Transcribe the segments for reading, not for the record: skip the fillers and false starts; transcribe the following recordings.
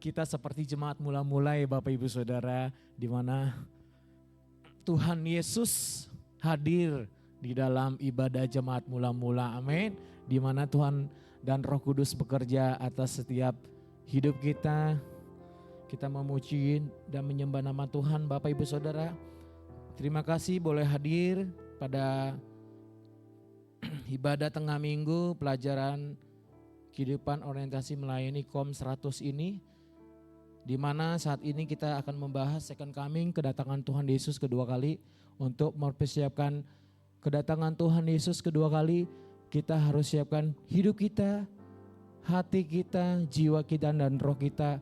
kita seperti jemaat mula-mula ya Bapak Ibu Saudara, di mana Tuhan Yesus hadir di dalam ibadah jemaat mula-mula, amin. Di mana Tuhan dan Roh Kudus bekerja atas setiap hidup kita. Kita memuji dan menyembah nama Tuhan Bapak Ibu Saudara. Terima kasih boleh hadir pada ibadah tengah minggu pelajaran kehidupan orientasi melayani KOM 100 ini. Di mana saat ini kita akan membahas second coming, kedatangan Tuhan Yesus kedua kali. Untuk mempersiapkan kedatangan Tuhan Yesus kedua kali, kita harus siapkan hidup kita, hati kita, jiwa kita dan roh kita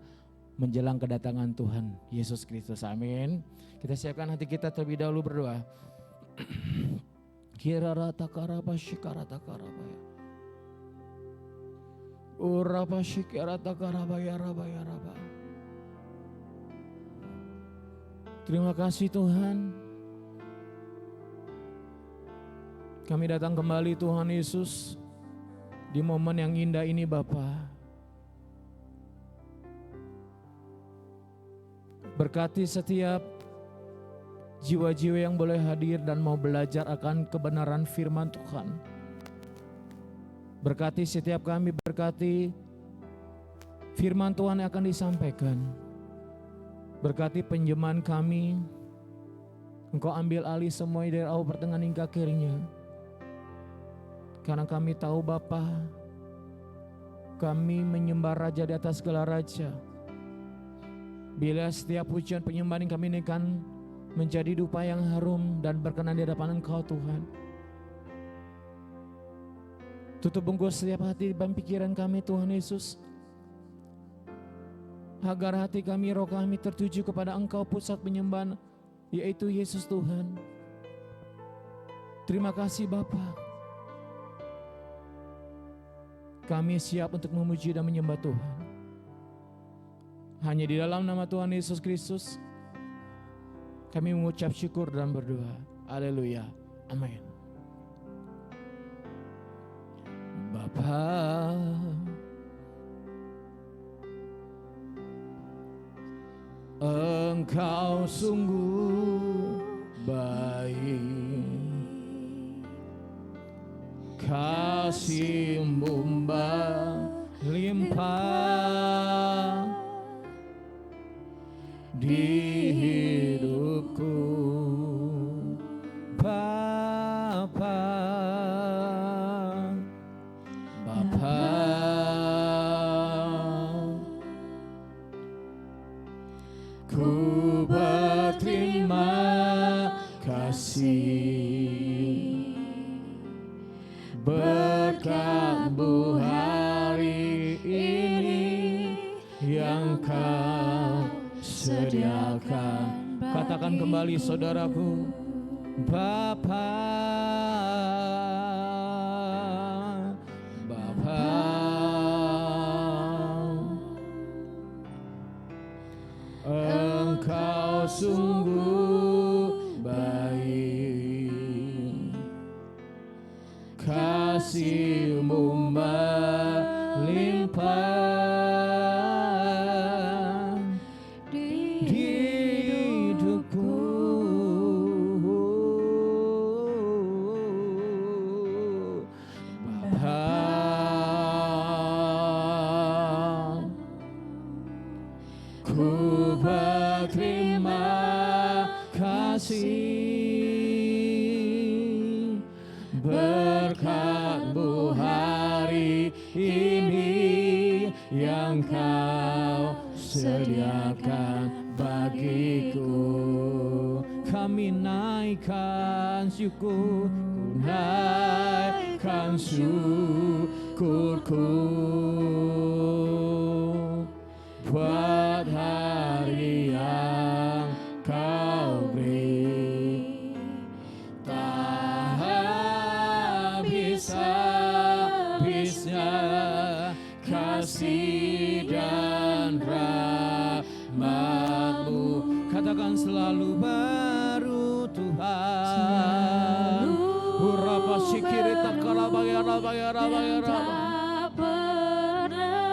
menjelang kedatangan Tuhan Yesus Kristus. Amin. Kita siapkan hati kita terlebih dahulu berdoa. Kirarata karaba shikarata karabaya. Uraba shikarata karabaya rabaya rabaya. Terima kasih Tuhan. Kami datang kembali Tuhan Yesus di momen yang indah ini Bapa. Berkati setiap jiwa-jiwa yang boleh hadir dan mau belajar akan kebenaran firman Tuhan. Berkati setiap kami, berkati firman Tuhan yang akan disampaikan. Berkati penjemahan kami, Engkau ambil alih semua dari awal pertengahan hingga akhirnya. Karena kami tahu Bapa, kami menyembah Raja di atas segala Raja. Bila setiap pujian penyembahan kami ini kan menjadi dupa yang harum dan berkenan di hadapan Engkau Tuhan. Tutup bungkus setiap hati dan pikiran kami Tuhan Yesus. Agar hati kami, roh kami tertuju kepada Engkau pusat penyembahan, yaitu Yesus Tuhan. Terima kasih Bapa. Kami siap untuk memuji dan menyembah Tuhan. Hanya di dalam nama Tuhan Yesus Kristus kami mengucap syukur dan berdoa. Haleluya. Amin. Bapa, Engkau sungguh baik, kasih-Mu melimpah di hidupku, Bapa. Ku berterima kasih berkat-Mu hari ini yang Kau sediakan. Katakan kembali saudaraku, Bapa, Bapa. Engkau sungguh baik, kasih-Mu melimpah di hidupku, Bapa. Ku berterima kasih berkat-Mu hari ini yang Kau sediakan bagiku. Kami naikkan syukur, naikkan syukurku buat hari yang Kau beri. Tak habis-habisnya kasih dan rahmat-Mu. Katakan selalu baru Tuhan. Urapa sikirita kalabaya rabaya rabaya rabaya.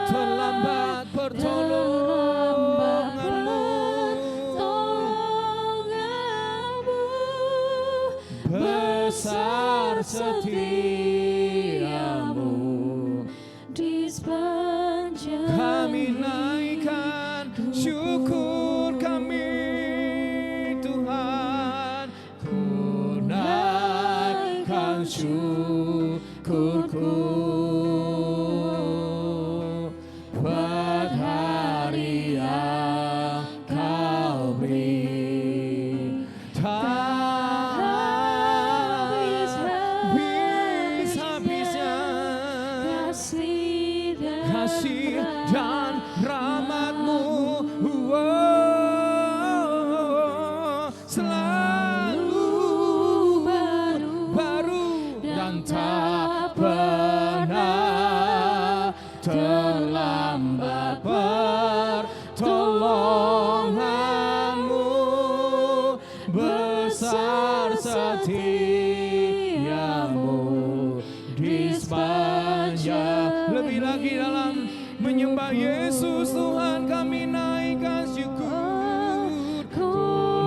Terlambat bertolong. setiamu di sepanjang kami naikkan syukur kami Tuhan, ku naikkan syukurku buat hari yang kau beri. Tak habis-habisnya kasih dan rahmat-Mu, selalu baru dan tak pernah terlambat pertolongan-Mu, besar setiamu di sepanjang. Lebih lagi dalam menyembah Yesus Tuhan kami naikkan syukur, ku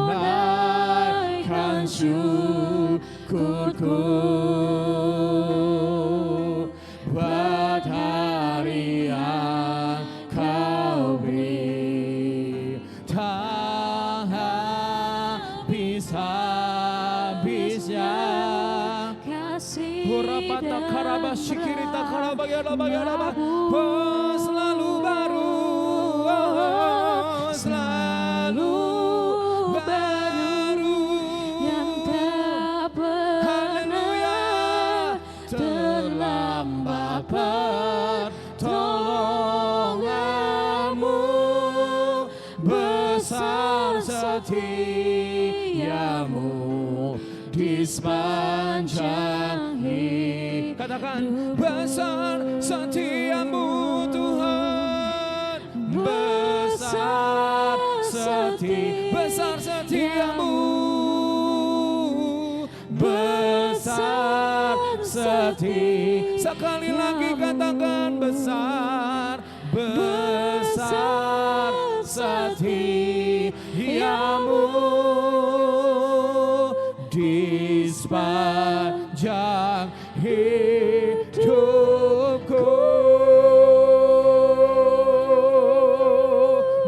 naikkan syukurku buat hari yang kau beri. Tak habis-habisnya kasih Hurapata karaba shikirita karaba yalaba selalu baru, selalu baru yang tak pernah terlambat pertolongan-Mu, besar setiamu di sepanjang hidup. Katakan, besar setiamu Tuhan, besar setiamu, besar sekali lagi katakan besar setiamu di sepanjang hidupku.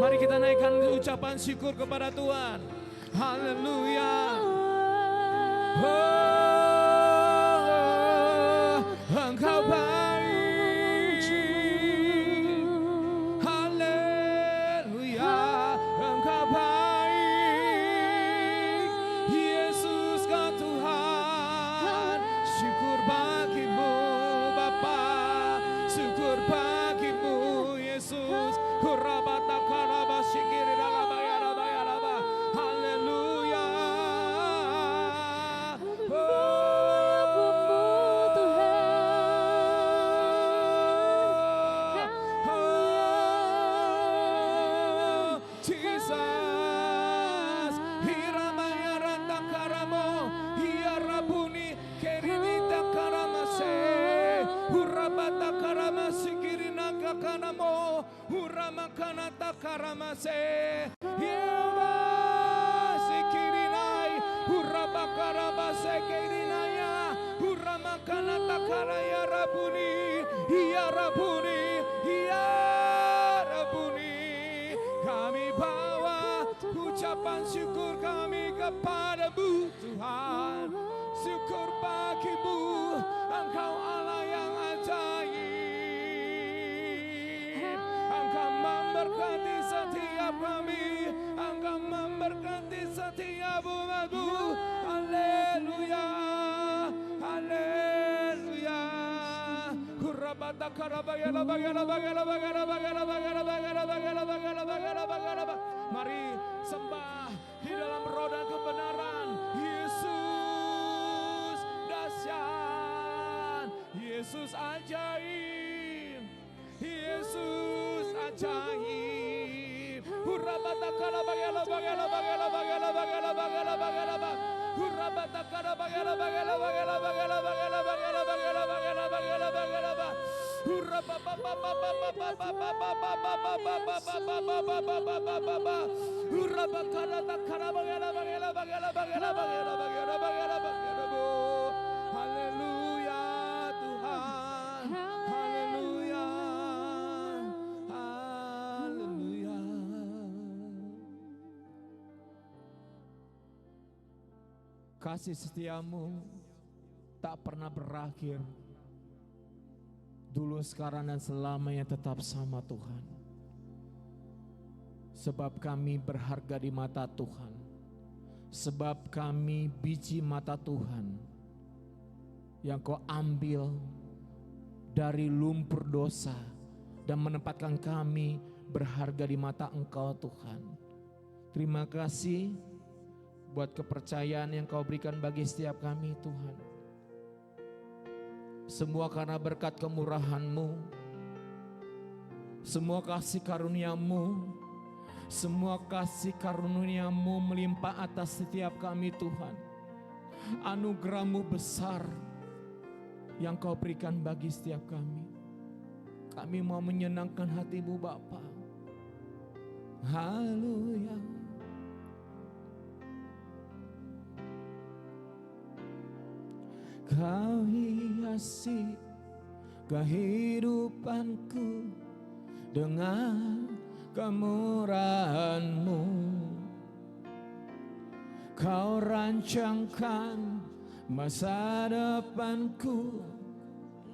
Mari kita naikkan ucapan syukur kepada Tuhan. Haleluya. Engkau baik. Haleluya. Engkau baik. Yesus kau Tuhan. Syukur bagimu Bapa. Syukur bagimu Yesus. Kurabata karaba shikiri raba yaraba yaraba. Haleluya. Jesus, Hiramaya Ranta Karamo, Hiarabuni, Kerinita Karamase, Hurabata Karamasikirinaka Kanamo, Huramakanata Karamase, Yeva Sikirinai, Hurabakarabase Kirinaya, Huramakanata Karaya Rabuni, Hiarabuni, Hiarabuni. Kami bawa ucapan syukur kami kepadamu Tuhan. Syukur bagimu, Engkau Allah yang ajaib. Engkau memberkati setiap kami, Engkau memberkati setiap umatmu. Haleluya, haleluya. Kurabata karabaya bagala bagala bagala bagala bagala bagala bagala bagala bagala bagala. Mari sembah di dalam roh dan kebenaran. Yesus dahsyat, Yesus ajaib, Yesus ajaib. Hurabata karabaya bagala bagala bagala bagala bagala bagala. Hurabata karabaya bagala bagala bagala bagala bagala bagala bagala bagala bagala. Hallelujah. Kasih setiamu tak pernah berakhir. Dulu, sekarang, dan selamanya tetap sama Tuhan. Sebab kami berharga di mata Tuhan. Sebab kami biji mata Tuhan yang Kau ambil dari lumpur dosa dan menempatkan kami berharga di mata Engkau Tuhan. Terima kasih buat kepercayaan yang Kau berikan bagi setiap kami Tuhan. Semua karena berkat kemurahan-Mu, semua kasih karunia-Mu, semua kasih karunia-Mu melimpah atas setiap kami Tuhan. Anugerah-Mu besar yang Kau berikan bagi setiap kami. Kami mau menyenangkan hati-Mu Bapa. Haleluya. Kau hiasi kehidupanku dengan kemurahan-Mu. Kau rancangkan masa depanku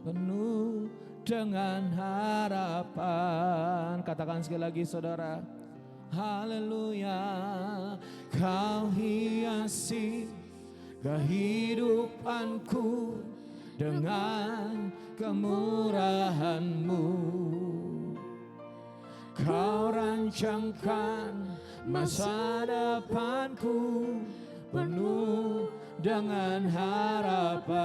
penuh dengan harapan. Katakan sekali lagi saudara. Haleluya. Kau hiasi kehidupanku dengan kemurahan-Mu. Kau rancangkan masa depanku penuh dengan harapan.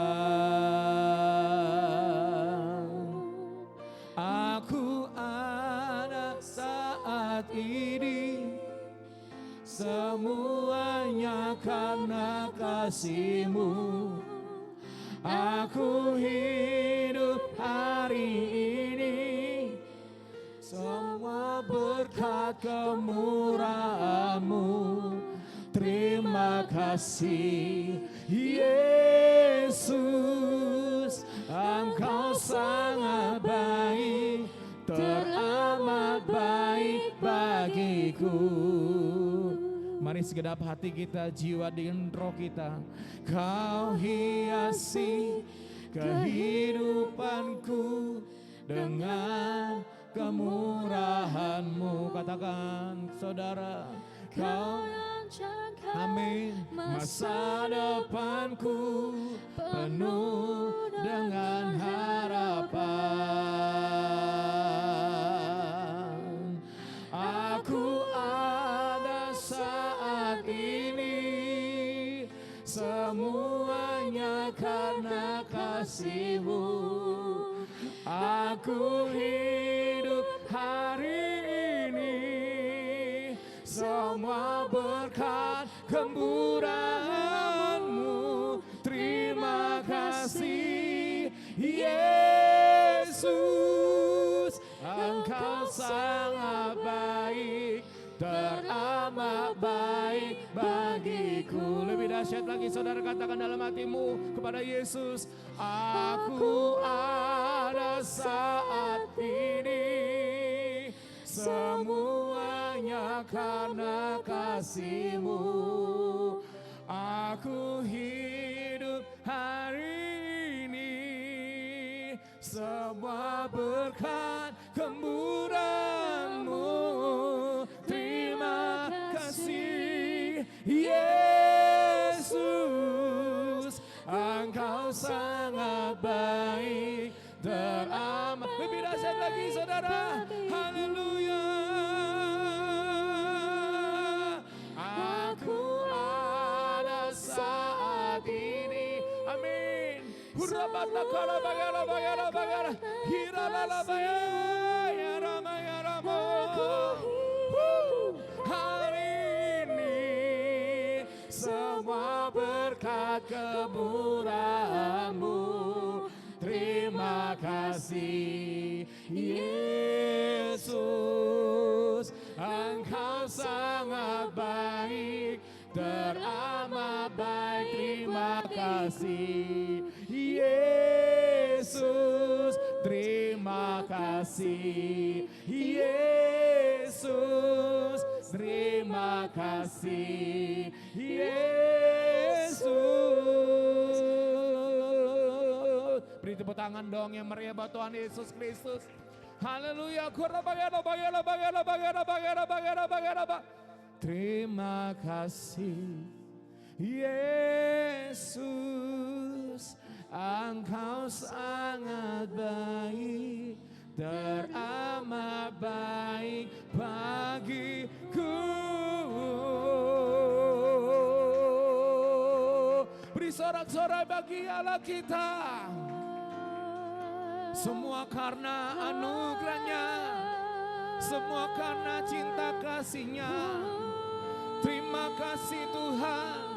Aku ada saat ini semuanya karena kasih-Mu. Aku hidup hari ini semua berkat kemurahan-Mu. Terima kasih Yesus, Engkau sangat baik, teramat baik bagiku. Mari segenap hati kita, jiwa dengan roh kita. Kau hiasi kehidupanku dengan kemurahan-Mu. Katakan saudara. Kau amin. Masa depanku penuh dengan harapan. Aku ada saat ini semuanya karena kasih-Mu. Aku hidup hari ini semua berkat kemurahan-Mu. Terima kasih Yesus, Engkau sangat baik, teramat baik bagiku. Lebih dahsyat lagi saudara, katakan dalam hatimu kepada Yesus. Aku ada saat ini semuanya karena kasih-Mu. Aku hidup hari ini semua berkat kemurahan-Mu. Terima kasih Yesus, Engkau sangat baik, teramat. Lebih dahsyat lagi saudara. Haleluya. Aku ada saat ini. Amin. Hurabata kala bagara bagara bagara. Hiralala bayara bayara mo. Hari ini semua berkat kemurahan-Mu. Terima kasih Yesus, Engkau sangat baik, teramat baik. Terima kasih Yesus, terima kasih Yesus, terima kasih Yesus. Tepuk tangan dong yang meriah buat Tuhan Yesus Kristus. Haleluya. Terima kasih Yesus, Engkau sangat baik, teramat baik bagiku. Beri sorak-sorai bagi Allah kita. Semua karena anugerahnya, semua karena cinta kasih-Nya. Terima kasih Tuhan.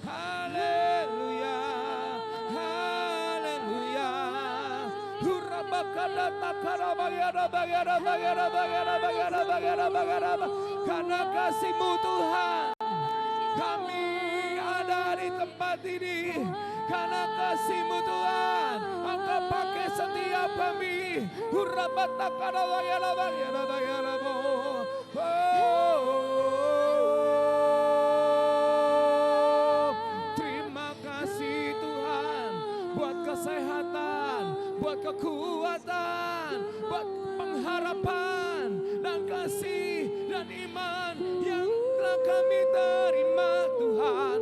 Haleluya, haleluya. Karena kasih-Mu Tuhan, kami ada di tempat ini. Karena kasih-Mu Tuhan, Engkau pakai setiap kami. Terima kasih Tuhan buat kesehatan, buat kekuatan, buat pengharapan dan kasih dan iman yang telah kami terima Tuhan.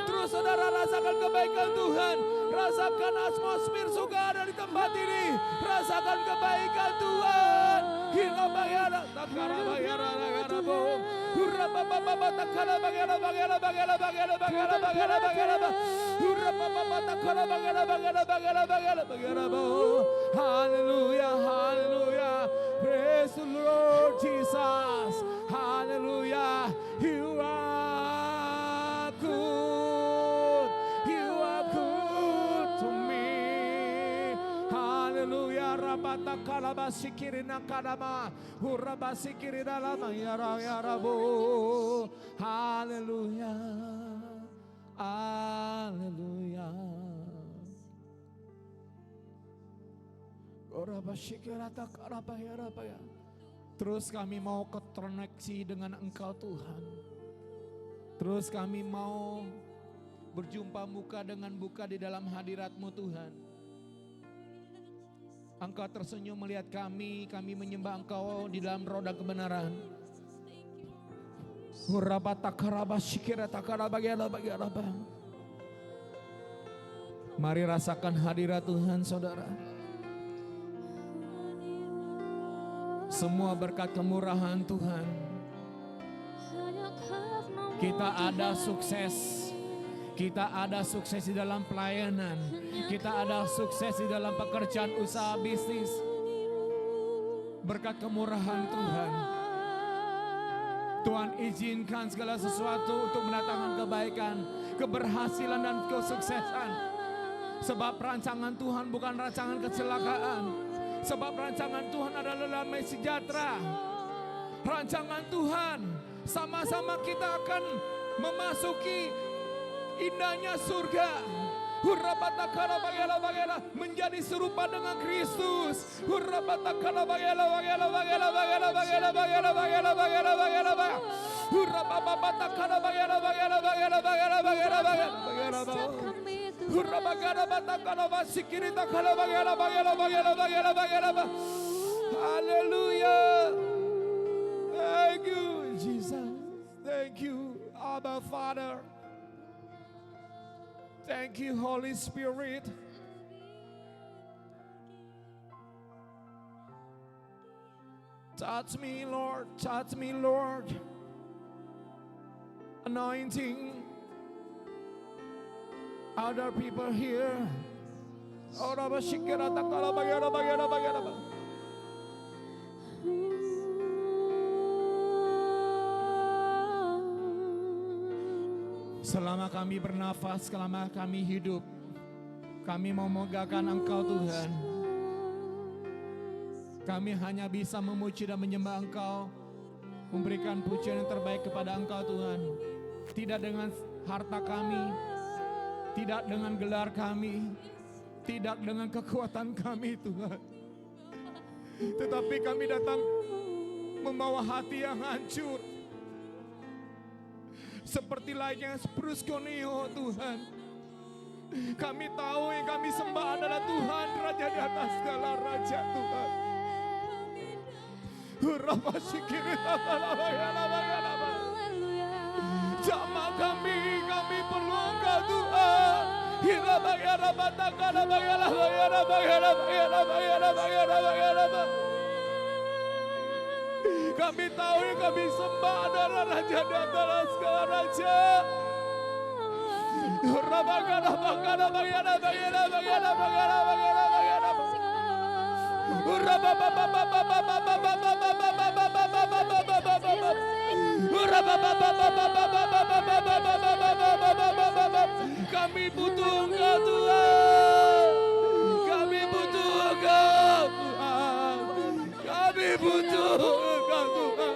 Terus saudara rasakan kebaikan Tuhan. Rasakan atmosfer surga ada di tempat ini. Rasakan kebaikan Tuhan. Hallelujah, hallelujah. Praise the Lord Jesus. Hallelujah. You are good. You are good to me. Hallelujah. Rabata kalaba sikirina kadama. Huraba sikirina lama ya rabu. Hallelujah. Hallelujah. Oraba sikirata kalaba ya rabaya. Terus kami mau terkoneksi dengan Engkau Tuhan. Terus kami mau berjumpa muka dengan muka di dalam hadirat-Mu Tuhan. Engkau tersenyum melihat kami menyembah Engkau di dalam roda kebenaran. Mari rasakan hadirat Tuhan saudara. Semua berkat kemurahan Tuhan. Kita ada sukses. Kita ada sukses di dalam pelayanan. Kita ada sukses di dalam pekerjaan usaha bisnis. Berkat kemurahan Tuhan. Tuhan izinkan segala sesuatu untuk mendatangkan kebaikan, keberhasilan dan kesuksesan. Sebab rancangan Tuhan bukan rancangan kecelakaan. Sebab rancangan Tuhan adalah damai sejahtera. Rancangan Tuhan sama-sama kita akan memasuki indahnya surga. Menjadi serupa dengan Kristus. Hallelujah. Thank you, Jesus. Thank you, Abba Father. Thank you, Holy Spirit. Touch me, Lord. Touch me, Lord. Anointing other people here. Selama kami bernafas, selama kami hidup, kami mau megahkan Engkau Tuhan. Kami hanya bisa memuji dan menyembah Engkau, memberikan pujian yang terbaik kepada Engkau Tuhan. Tidak dengan harta kami, tidak dengan gelar kami, tidak dengan kekuatan kami Tuhan. Tetapi kami datang membawa hati yang hancur. Seperti layaknya Spruskonio Tuhan. Kami tahu yang kami sembah adalah Tuhan, Raja di atas segala raja Tuhan. Jamaah kami perlu Engkau Tuhan. Kami tahu yang kami sembah adalah Raja di atas segala raja. Kami butuh Engkau Tuhan. Kami butuh Engkau Tuhan. Kami butuh Engkau Tuhan.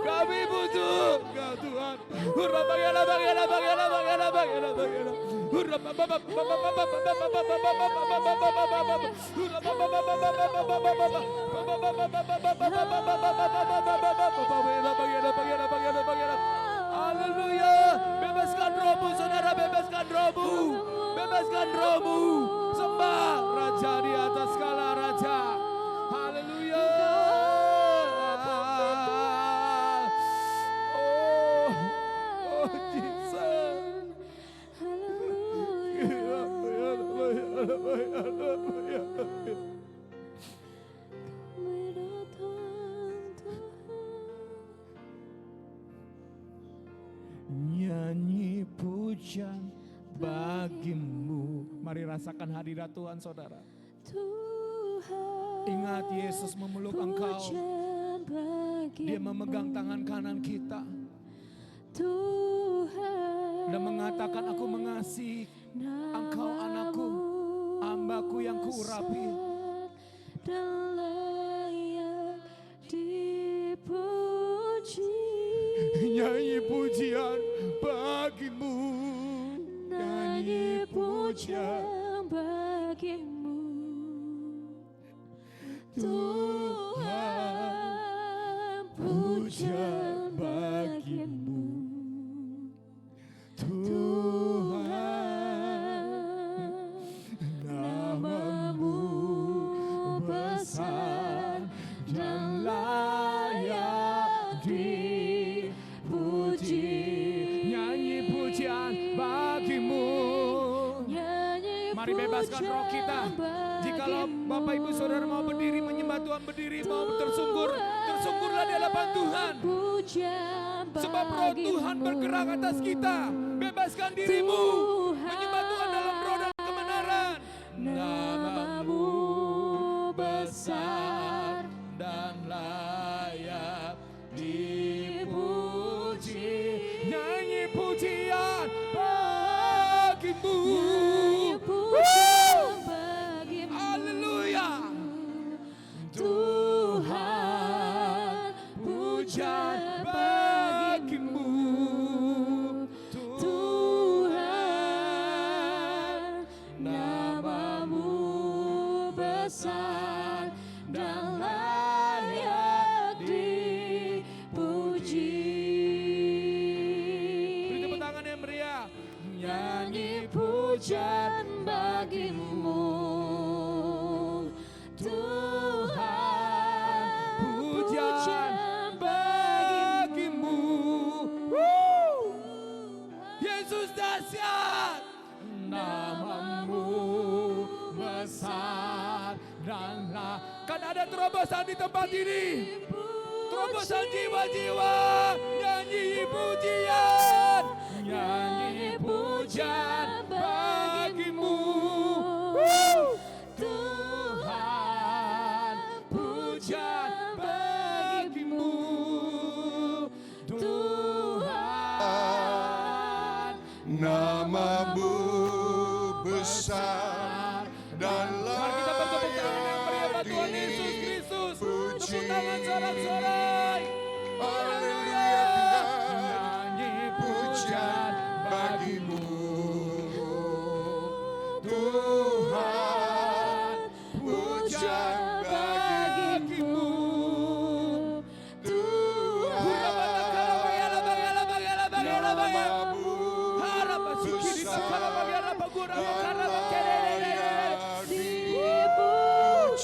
Kami butuh Engkau Tuhan. Haleluya. Bebaskan rohmu saudara, bebaskan rohmu. Bebaskan rohmu. Sembah Raja di atas segala raja. Haleluya. Oh Jesus. Nyanyi pujian bagimu. Mari rasakan hadirat Tuhan saudara. Ingat Yesus memeluk engkau. Dia memegang tangan kanan kita. Dan mengatakan, aku mengasihi engkau anakku, hambaku yang kuurapi. Dan layak dipuji. Nyanyi pujian bagimu. Nyanyi pujian bagimu. Tuhan, pujian bagimu. Tuhan, namamu besar dan layak dipuji. Nyanyi pujian bagimu. Mari bebaskan roh kita. Jikalau Bapak Ibu Saudara mau berdiri menyembah Tuhan, berdiri, mau tersungkur, tersungkurlah di hadapan Tuhan. Sebab roh Tuhan bergerak atas kita. Bebaskan dirimu, menyembah Tuhan dalam roh dan kebenaran. Namamu besar dan layak dipuji. Nyanyi pujian bagimu. Haleluya. Tuhan, pujian bagimu. Tuhan, namamu besar dan layak dipuji. Beri tepuk tangan yang meriah. Nyanyi pujian bagimu. Tuhan, pujian bagimu. Yesus dahsyat, namamu besar dan kan ada terobosan di tempat ini. Terobosan jiwa-jiwa. Nyanyi pujian. Nyanyi pujian bagimu. Tuhan, pujian bagimu. Tuhan, besar dan Mari kita bertepuk tangan yang meriah buat Tuhan Yesus Kristus. Tepuk tangan sorak-sorai. Haleluya Nyanyi pujian bagimu Tuhan, pujian bagimu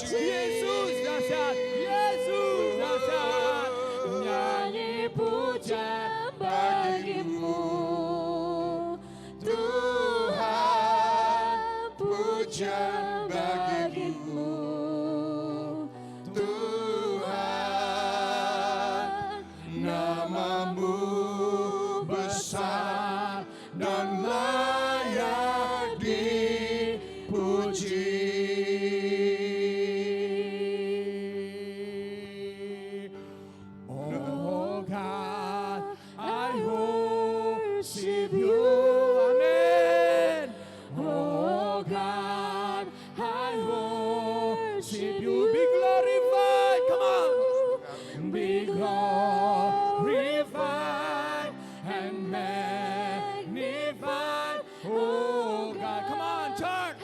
Yesus dahsyat, Yesus dahsyat. Nyanyi pujian bagimu Tuhan, pujian bagimu Tuhan, namamu besar dan layak dipuji. Oh God, I worship you. Amen. Oh God, I worship you. Be glorified. Come on. Be glorified and magnified. Oh God, come on, church.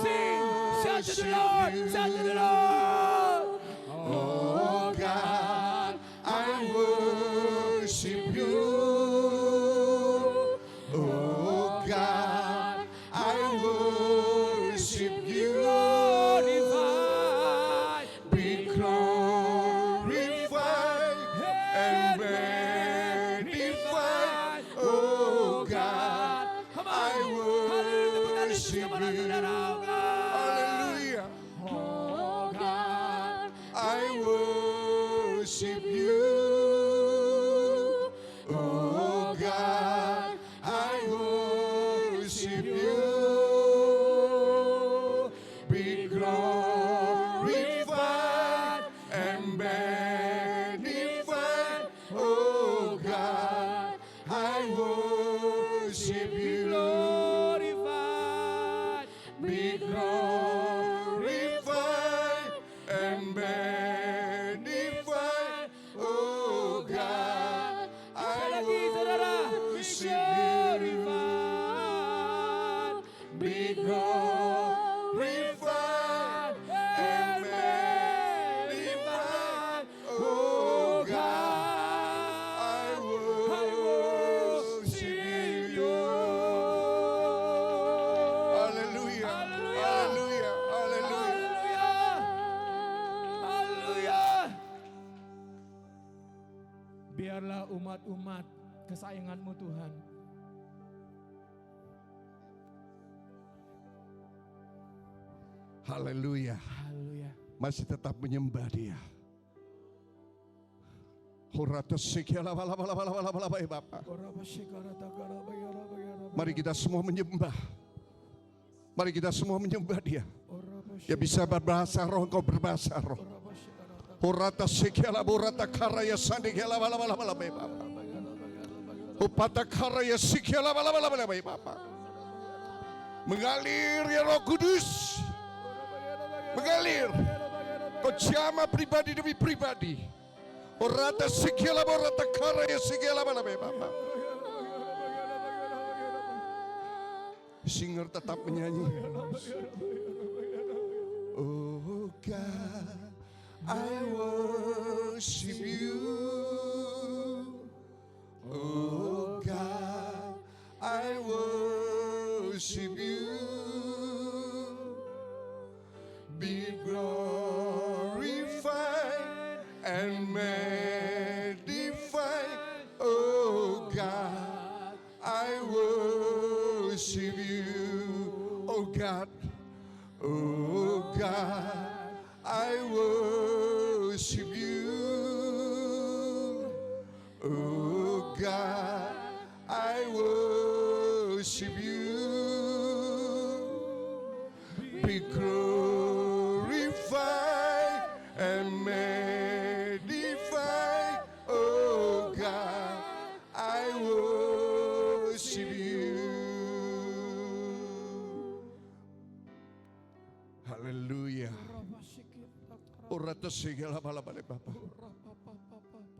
Sing. Shout to the Lord. Shout to the Lord. Oh God, I worship you. Oh God, I worship you. Glorified. Be glorified and magnified. Oh God, Come on. I worship you. Hallelujah. Oh God, I worship you. Oh God, I worship you. Be glorified and magnified. Oh God, I worship you. Glorified. Be glorified and magnified. Oh God, Sekali I lagi, saudara. Be worship you. glorified. Be glorified and magnified. Oh God, I worship you. Hallelujah. Hallelujah. Hallelujah. Haleluya. Biarlah umat-umat kesayangan-Mu Tuhan Haleluya. haleluya Masih tetap menyembah Dia. Bapak. Mari kita semua menyembah. Mari kita semua menyembah Dia. Ya bisa berbahasa roh, engkau berbahasa roh. Horata sekiala borata karaya sandikala bala bala bala Bapak. Upata karaya sekiala bala bala bala Bapak. Mengalir ya Roh Kudus. Mengalir. Kau jamah pribadi demi pribadi. Horata sekiala borata karaya sekiala bala Bapak. Singer tetap menyanyi. Oh God, I worship you. Oh God, I worship you. Be glorified and magnified. Oh God, I worship you. Oh God, oh God, I worship you. Oh God, I worship you. Be glorified and magnified. Oh God, I worship you.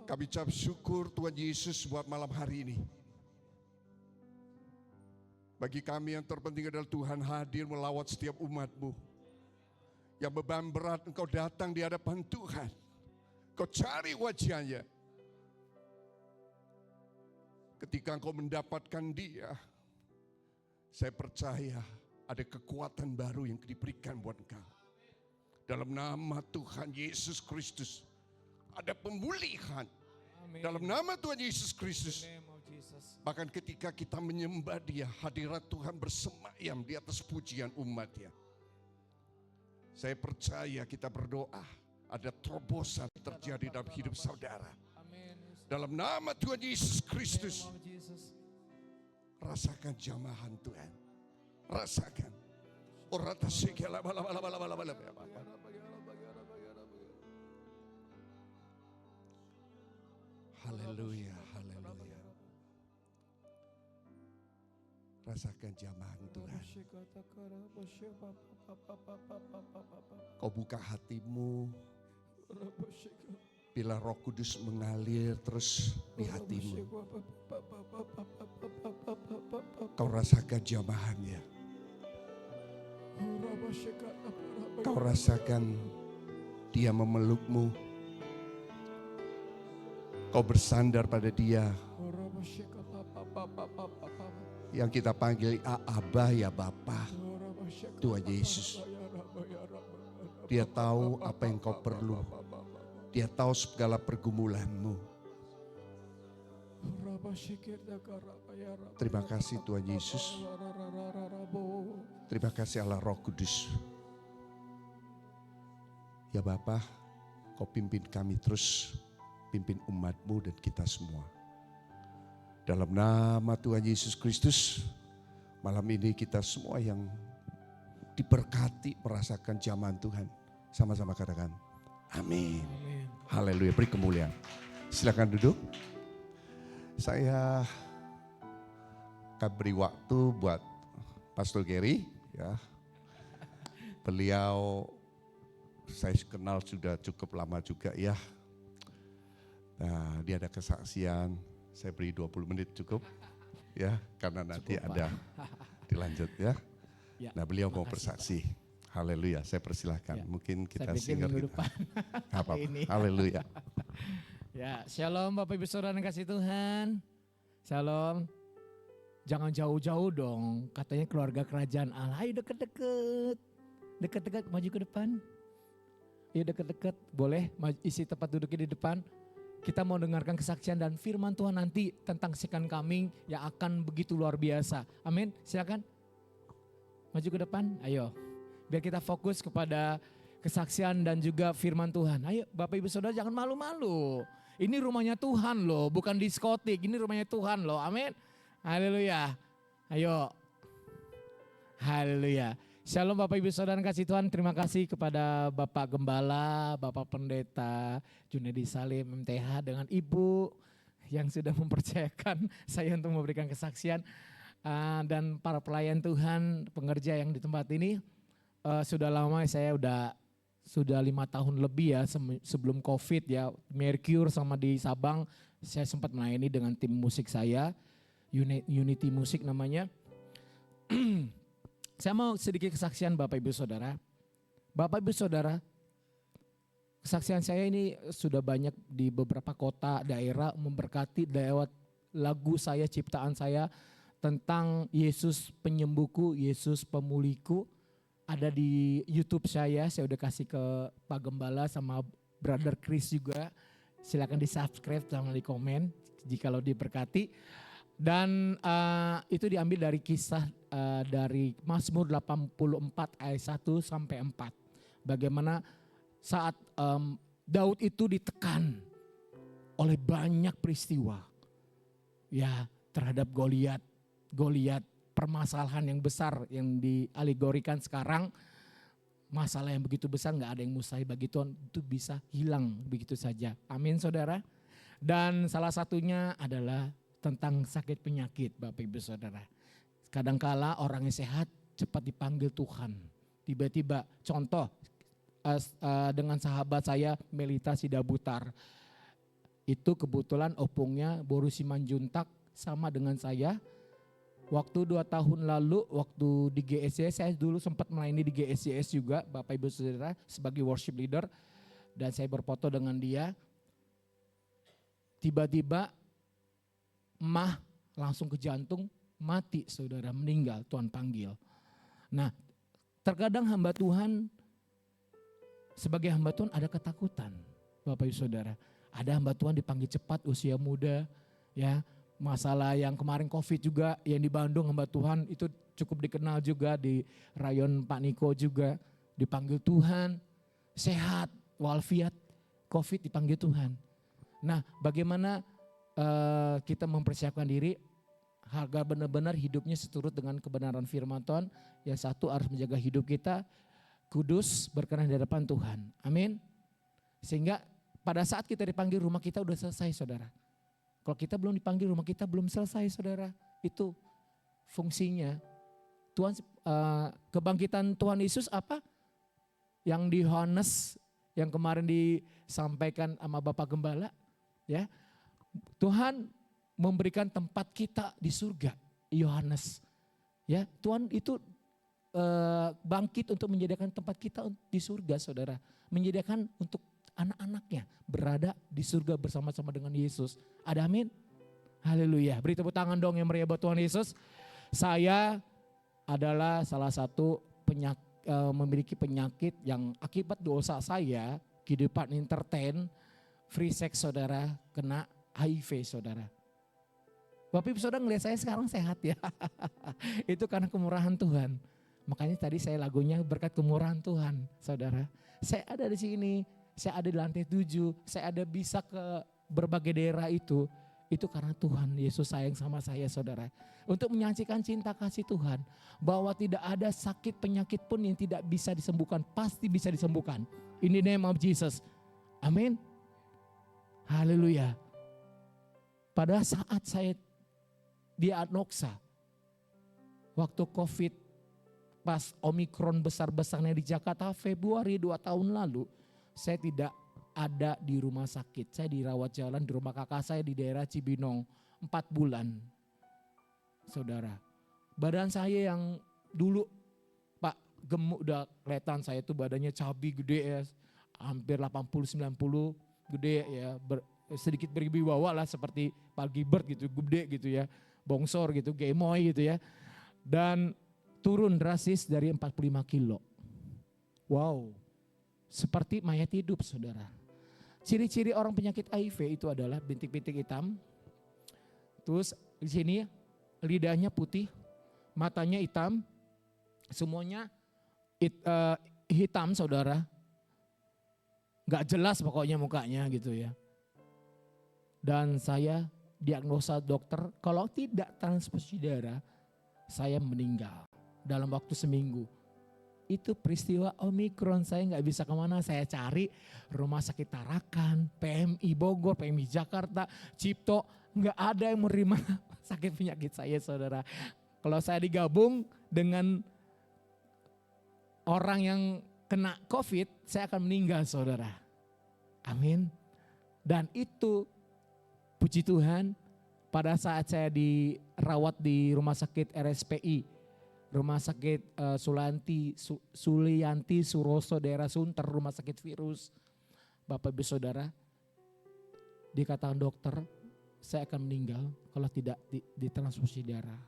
Kami ucap syukur Tuhan Yesus buat malam hari ini. Bagi kami yang terpenting adalah Tuhan hadir melawat setiap umat-Mu. Yang beban berat Engkau datang di hadapan Tuhan. Kau cari wajahnya. Ketika Engkau mendapatkan dia, saya percaya ada kekuatan baru yang diberikan buat Engkau. Dalam nama Tuhan Yesus Kristus ada pemulihan. Amin. Dalam nama Tuhan Yesus Kristus. Name of Jesus. Bahkan ketika kita menyembah dia, hadirat Tuhan bersemayam di atas pujian umatnya. Saya percaya kita berdoa, ada terobosan terjadi dalam hidup saudara. Amin. Dalam nama Tuhan Yesus Kristus, Name of Jesus. rasakan jamahan Tuhan. Rasakan. Orata sekela bala bala bala bala bala. Haleluya, haleluya. Rasakan jamahan Tuhan. Kau buka hatimu. Bila Roh Kudus mengalir terus di hatimu. Kau rasakan jamahannya. Kau rasakan dia memelukmu. Kau bersandar pada dia. Yang kita panggil Abba ya Bapa. Tuhan Yesus. Dia tahu apa yang kau perlu. Dia tahu segala pergumulanmu. Terima kasih Tuhan Yesus. Terima kasih Allah Roh Kudus. Ya Bapa, kau pimpin kami terus. Pimpin umat-Mu dan kita semua. Dalam nama Tuhan Yesus Kristus, malam ini kita semua yang diberkati merasakan jamahan Tuhan. Sama-sama katakan, amin. Amin. Haleluya, beri kemuliaan. Silakan duduk. Saya akan beri waktu buat Pastor Gary. Ya. Beliau saya kenal sudah cukup lama juga ya. Nah, dia ada kesaksian, saya beri 20 menit cukup. Ya, karena nanti Cukup, ada dilanjut ya. Ya, Nah, beliau mau makasih, bersaksi. Haleluya, saya persilahkan. Ya. Mungkin kita Saya pikir singgah minggu kita. depan. Nggak apa-apa. Ini. Haleluya. Ya, shalom Bapak Ibu Saudara yang kasih Tuhan. Shalom. Jangan jauh-jauh dong. Katanya keluarga kerajaan Allah. Ayo deket-deket. Deket-deket maju ke depan. Ayo deket-deket. Boleh isi tempat duduknya di depan. Kita mau dengarkan kesaksian dan firman Tuhan nanti tentang second coming yang akan begitu luar biasa. Amin. Silakan. Maju ke depan. Ayo. Biar kita fokus kepada kesaksian dan juga firman Tuhan. Ayo Bapak Ibu Saudara jangan malu-malu. Ini rumahnya Tuhan loh, bukan diskotik. Ini rumahnya Tuhan loh. Amin. Haleluya. Ayo. Haleluya. Shalom Bapak Ibu Saudara kasih Tuhan. Terima kasih kepada Bapak Gembala, Bapak Pendeta Junedi Salim MTH dengan Ibu yang sudah mempercayakan saya untuk memberikan kesaksian. Dan para pelayan Tuhan, pengerja yang di tempat ini. Sudah lama saya sudah 5 tahun lebih ya sebelum COVID ya. Mercure sama di Sabang saya sempat melayani dengan tim musik saya. Unity Musik namanya. Saya mau sedikit kesaksian Bapak Ibu Saudara. Bapak Ibu Saudara, kesaksian saya ini sudah banyak di beberapa kota, daerah memberkati lewat lagu saya, ciptaan saya tentang Yesus penyembuhku, Yesus pemulihku. Ada di YouTube saya udah kasih ke Pak Gembala sama Brother Chris juga. Silakan di subscribe sama di komen jikalau diberkati. Dan itu diambil dari kisah dari Mazmur 84 ayat 1 sampai 4. Bagaimana saat Daud itu ditekan oleh banyak peristiwa. Ya terhadap Goliat permasalahan yang besar yang dialegorikan sekarang. Masalah yang begitu besar gak ada yang mustahil bagi Tuhan, itu bisa hilang begitu saja. Amin saudara. Dan salah satunya adalah tentang sakit penyakit Bapak Ibu Saudara. Kadangkala orang yang sehat cepat dipanggil Tuhan. Tiba-tiba contoh dengan sahabat saya Melita Sidabutar. Itu kebetulan opungnya Boru Simanjuntak sama dengan saya. Waktu 2 tahun lalu waktu di GSJS, saya dulu sempat melayani di GSJS juga Bapak Ibu Saudara sebagai worship leader. Dan saya berfoto dengan dia. Tiba-tiba mah langsung ke jantung, mati saudara, meninggal, Tuhan panggil. Nah terkadang hamba Tuhan, sebagai hamba Tuhan ada ketakutan Bapak Ibu Saudara. Ada hamba Tuhan dipanggil cepat usia muda ya. Masalah yang kemarin COVID juga yang di Bandung hamba Tuhan itu cukup dikenal juga di rayon Pak Niko juga. Dipanggil Tuhan, sehat, walafiat, COVID dipanggil Tuhan. Nah bagaimana kita mempersiapkan diri agar benar-benar hidupnya seturut dengan kebenaran firman Tuhan. Yang satu harus menjaga hidup kita kudus berkenan di hadapan Tuhan. Amin. Sehingga pada saat kita dipanggil rumah kita udah selesai saudara. Kalau kita belum dipanggil rumah kita belum selesai saudara. Itu fungsinya. Tuhan kebangkitan Tuhan Yesus apa? Yang di Yohanes yang kemarin disampaikan sama Bapak Gembala. Ya, Tuhan memberikan tempat kita di surga. Yohanes. Ya, Tuhan itu bangkit untuk menyediakan tempat kita di surga saudara. Menyediakan untuk anak-anaknya berada di surga bersama-sama dengan Yesus. Ada amin? Haleluya. Beri tepuk tangan dong yang meriah buat Tuhan Yesus. Saya adalah salah satu memiliki penyakit yang akibat dosa saya, kehidupan entertain, free sex saudara, kena HIV saudara. Bapak Ibu Saudara ngelihat saya sekarang sehat ya. Itu karena kemurahan Tuhan. Makanya tadi saya lagunya berkat kemurahan Tuhan saudara. Saya ada di sini. Saya ada di lantai 7, saya ada bisa ke berbagai daerah itu karena Tuhan Yesus sayang sama saya saudara. Untuk menyaksikan cinta kasih Tuhan, bahwa tidak ada sakit penyakit pun yang tidak bisa disembuhkan, pasti bisa disembuhkan. In the name of Jesus, amin. Haleluya. Pada saat saya diagnosa, waktu COVID, pas Omikron besar-besarnya di Jakarta Februari 2 tahun lalu, saya tidak ada di rumah sakit. Saya dirawat jalan di rumah kakak saya di daerah Cibinong 4 bulan. Saudara, badan saya yang dulu Pak gemuk udah kelihatan, saya tuh badannya cabi gede ya. Hampir 80-90 gede ya. Sedikit berwibawa lah seperti Pak Gilbert gitu, gede gitu ya. Bongsor gitu, gemoy gitu ya. Dan turun drastis dari 45 kilo. Wow. Seperti mayat hidup saudara. Ciri-ciri orang penyakit HIV itu adalah bintik-bintik hitam. Terus di sini lidahnya putih, matanya hitam. Semuanya hitam saudara. Gak jelas pokoknya mukanya gitu ya. Dan saya diagnosa dokter kalau tidak transfusi darah saya meninggal dalam waktu seminggu. Itu peristiwa Omikron, saya nggak bisa kemana, saya cari rumah sakit Tarakan, PMI Bogor, PMI Jakarta, Cipto, nggak ada yang menerima sakit penyakit saya saudara. Kalau saya digabung dengan orang yang kena COVID, saya akan meninggal saudara. Amin. Dan itu puji Tuhan pada saat saya dirawat di rumah sakit RSPI, Rumah Sakit Sulianti Suroso daerah Sunter, rumah sakit virus. Bapak Ibu Saudara, dikatakan dokter, saya akan meninggal kalau tidak ditransfusi darah.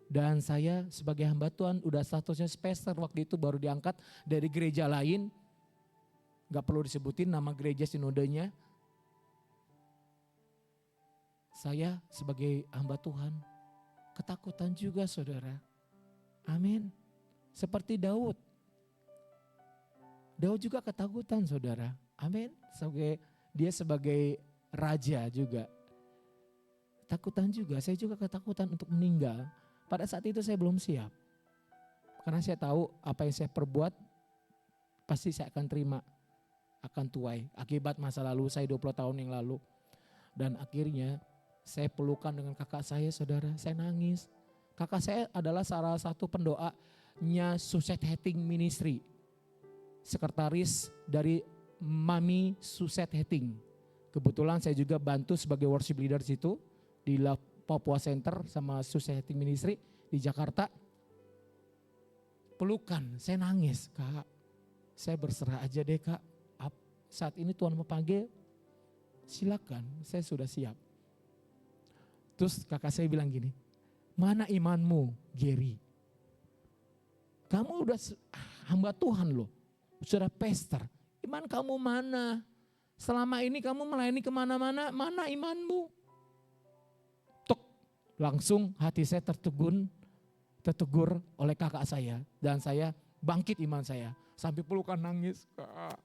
Dan saya sebagai hamba Tuhan udah statusnya spesial waktu itu baru diangkat dari gereja lain. Gak perlu disebutin nama gereja sinodenya. Saya sebagai hamba Tuhan ketakutan juga saudara. Amin. Seperti Daud. Daud juga ketakutan saudara. Amin. Dia sebagai raja juga. Takutan juga. Saya juga ketakutan untuk meninggal. Pada saat itu saya belum siap. Karena saya tahu apa yang saya perbuat pasti saya akan terima. Akan tuai. Akibat masa lalu saya 20 tahun yang lalu. Dan akhirnya saya pelukan dengan kakak saya saudara, saya nangis. Kakak saya adalah salah satu pendoa ketuanya Suicide Hating Ministry. Sekretaris dari Mami Suicide Hating. Kebetulan saya juga bantu sebagai worship leader di situ di Love Papua Center sama Suicide Hating Ministry di Jakarta. Pelukan, saya nangis, Kak. Saya berserah aja deh, Kak. Saat ini Tuhan memanggil, silakan, saya sudah siap. Terus kakak saya bilang gini, mana imanmu, Gary? Kamu udah hamba Tuhan loh, sudah pastor. Iman kamu mana? Selama ini kamu melayani kemana-mana, mana imanmu? Tuk, langsung hati saya tertegur oleh kakak saya. Dan saya bangkit iman saya. Sampai pelukan nangis, Kak.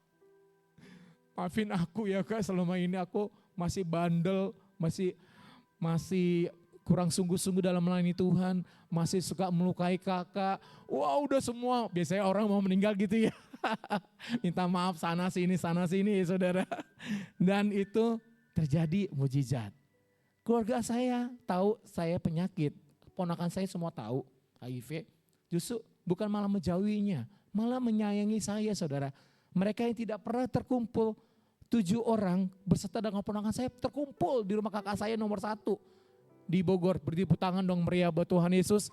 Maafin aku ya Kak, selama ini aku masih bandel, masih kurang sungguh-sungguh dalam melayani Tuhan, masih suka melukai kakak. Wah udah semua, biasanya orang mau meninggal gitu ya. Minta maaf sana sini ya saudara. Dan itu terjadi mujizat. Keluarga saya tahu saya penyakit, ponakan saya semua tahu HIV. Justru bukan malah menjauhinya, malah menyayangi saya saudara. Mereka yang tidak pernah terkumpul, 7 orang berserta dengan ponakan saya terkumpul di rumah kakak saya nomor 1 di Bogor. Bertepuk tangan dong meriah buat Tuhan Yesus.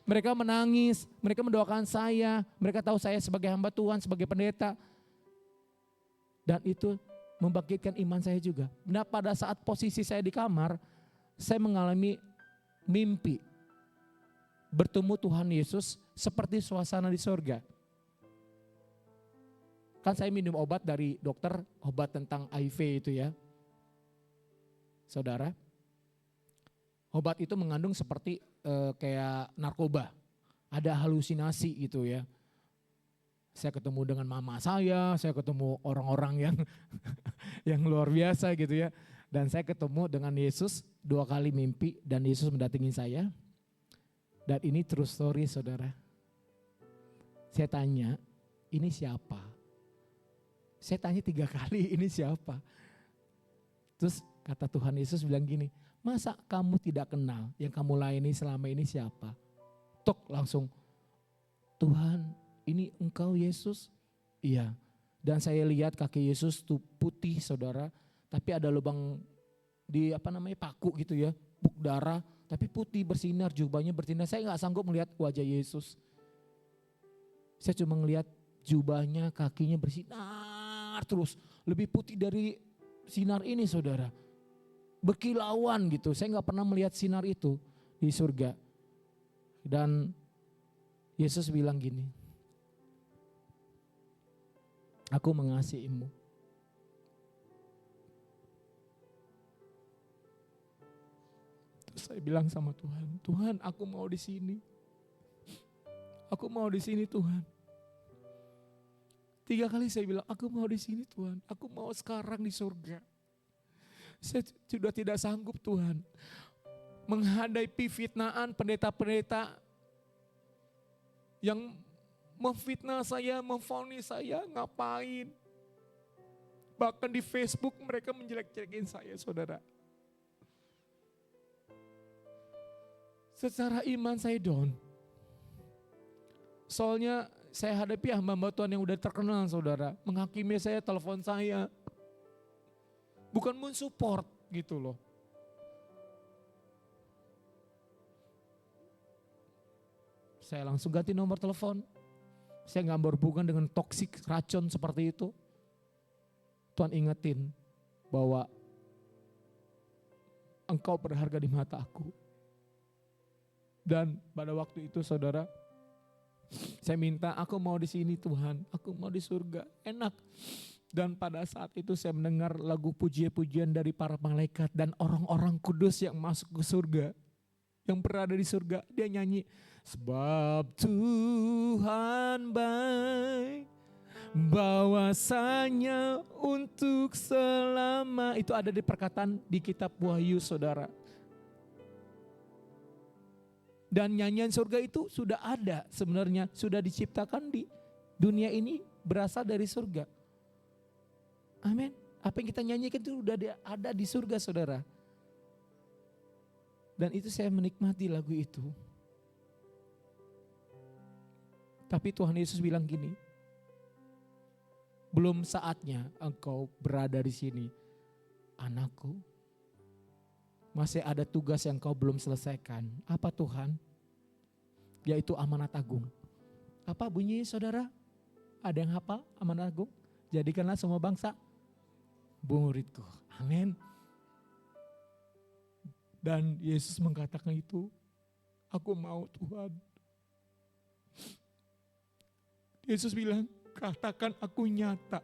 Mereka menangis, mereka mendoakan saya, mereka tahu saya sebagai hamba Tuhan, sebagai pendeta. Dan itu membangkitkan iman saya juga. Nah pada saat posisi saya di kamar, saya mengalami mimpi. Bertemu Tuhan Yesus seperti suasana di surga. Kan saya minum obat dari dokter, obat tentang HIV itu ya. Saudara, obat itu mengandung seperti kayak narkoba. Ada halusinasi gitu ya. Saya ketemu dengan mama saya ketemu orang-orang yang yang luar biasa gitu ya. Dan saya ketemu dengan Yesus 2 kali mimpi dan Yesus mendatangi saya. Dan ini true story saudara. Saya tanya, ini siapa? Saya tanya 3 kali, ini siapa? Terus kata Tuhan Yesus bilang gini, masa kamu tidak kenal yang kamu layani selama ini siapa? Tok langsung, Tuhan ini engkau Yesus? Iya. Dan saya lihat kaki Yesus tuh putih saudara, tapi ada lubang di paku gitu ya, buk darah, tapi putih bersinar, jubahnya bersinar. Saya gak sanggup melihat wajah Yesus. Saya cuma ngelihat jubahnya, kakinya bersinar terus, lebih putih dari sinar ini saudara. Berkilauan gitu, saya gak pernah melihat sinar itu di surga. Dan Yesus bilang gini, aku mengasihimu. Terus saya bilang sama Tuhan, Tuhan aku mau di sini. Aku mau di sini Tuhan. 3 kali saya bilang, aku mau di sini Tuhan. Aku mau sekarang di surga. Saya sudah tidak sanggup Tuhan menghadapi fitnaan pendeta-pendeta yang memfitnah saya, memvonis saya, ngapain. Bahkan di Facebook mereka menjelek-jelekin saya saudara. Secara iman saya down. Soalnya saya hadapi hamba Tuhan yang udah terkenal saudara. Menghakimi saya, telepon saya. Bukan mensupport gitu loh. Saya langsung ganti nomor telepon. Saya gak berhubungan dengan toksik racun seperti itu. Tuhan ingetin bahwa engkau berharga di mata aku. Dan pada waktu itu saudara, saya minta aku mau di sini Tuhan, aku mau di surga, enak. Dan pada saat itu saya mendengar lagu pujian-pujian dari para malaikat dan orang-orang kudus yang masuk ke surga. Yang berada di surga, dia nyanyi, sebab Tuhan baik, bahwasanya untuk selama. Itu ada di perkataan di kitab Wahyu saudara. Dan nyanyian surga itu sudah ada sebenarnya, sudah diciptakan di dunia ini, berasal dari surga. Amin. Apa yang kita nyanyikan itu sudah ada di surga saudara. Dan itu saya menikmati lagu itu. Tapi Tuhan Yesus bilang gini, belum saatnya engkau berada di sini, anakku. Masih ada tugas yang kau belum selesaikan. Apa Tuhan? Yaitu amanat agung. Apa bunyi saudara? Ada yang hafal amanat agung? Jadikanlah semua bangsa muridku. Amin. Dan Yesus mengatakan itu, aku mau Tuhan. Yesus bilang, katakan aku nyata,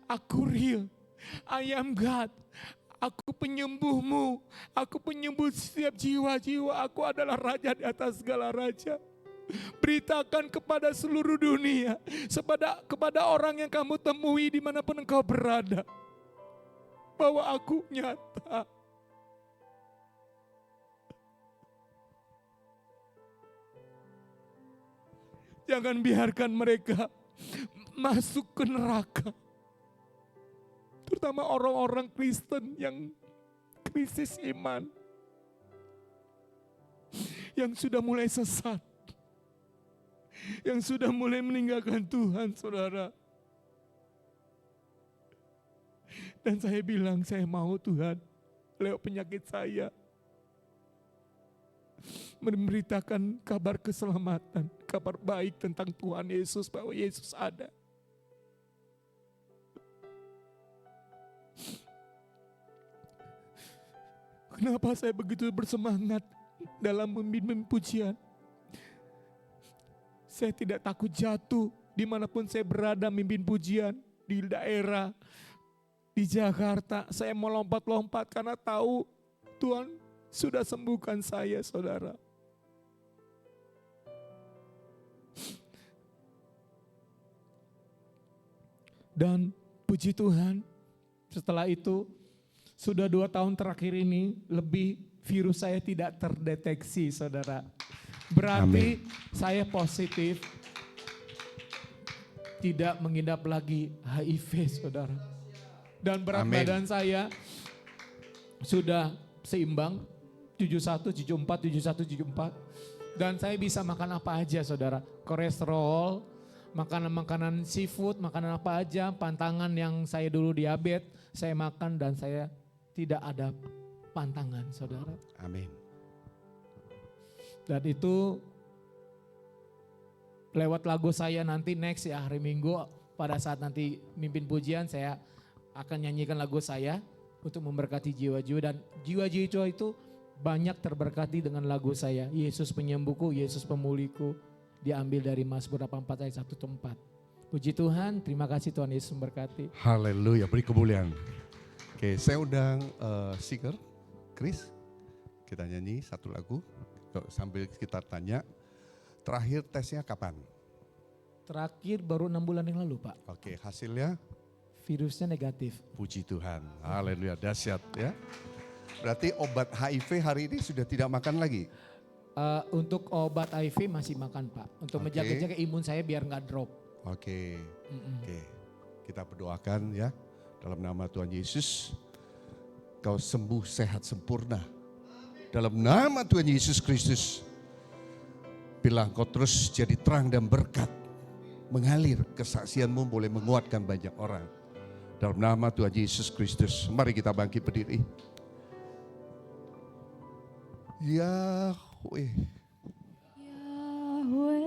aku real, I am God, aku penyembuhmu, aku penyembuh setiap jiwa-jiwa, aku adalah raja di atas segala raja. Beritakan kepada seluruh dunia, kepada orang yang kamu temui dimanapun engkau berada, bahwa aku nyata. Jangan biarkan mereka masuk ke neraka. Terutama orang-orang Kristen yang krisis iman. Yang sudah mulai sesat. Yang sudah mulai meninggalkan Tuhan, saudara. Dan saya bilang, saya mau Tuhan, lewat penyakit saya, memberitakan kabar keselamatan, kabar baik tentang Tuhan Yesus, bahwa Yesus ada. Kenapa saya begitu bersemangat dalam memimpin pujian? Saya tidak takut jatuh dimanapun saya berada memimpin pujian, di daerah, di Jakarta. Saya mau lompat-lompat karena tahu Tuhan sudah sembuhkan saya, saudara. Dan puji Tuhan, setelah itu sudah 2 tahun terakhir ini lebih virus saya tidak terdeteksi, saudara. Berarti saya positif, tidak mengidap lagi HIV, saudara. Dan berat badan saya sudah seimbang, 71, 74, 71, 74. Dan saya bisa makan apa aja, saudara. Kolesterol, makanan-makanan seafood, makanan apa aja, pantangan yang saya dulu diabetes, saya makan dan saya tidak ada pantangan, saudara. Amin. Dan itu lewat lagu saya nanti next ya, hari Minggu pada saat nanti mimpin pujian saya akan nyanyikan lagu saya untuk memberkati jiwa-jiwa, dan jiwa-jiwa itu banyak terberkati dengan lagu saya. Yesus penyembuhku, Yesus pemulihku, diambil dari Mazmur 84 ayat 1-4. Puji Tuhan, terima kasih Tuhan Yesus memberkati. Haleluya, beri kemuliaan. Oke, saya undang singer, Chris. Kita nyanyi satu lagu sambil kita tanya, terakhir tesnya kapan? Terakhir baru 6 bulan yang lalu, Pak. Oke, hasilnya? Virusnya negatif. Puji Tuhan, haleluya, dahsyat ya. Berarti obat HIV hari ini sudah tidak makan lagi? Untuk obat HIV masih makan, Pak. Untuk menjaga imun saya biar nggak drop. Oke, kita berdoakan ya. Dalam nama Tuhan Yesus, kau sembuh sehat sempurna. Dalam nama Tuhan Yesus Kristus, bila engkau terus jadi terang dan berkat, mengalir kesaksianmu boleh menguatkan banyak orang. Dalam nama Tuhan Yesus Kristus, mari kita bangkit berdiri. Yahweh, Yahweh,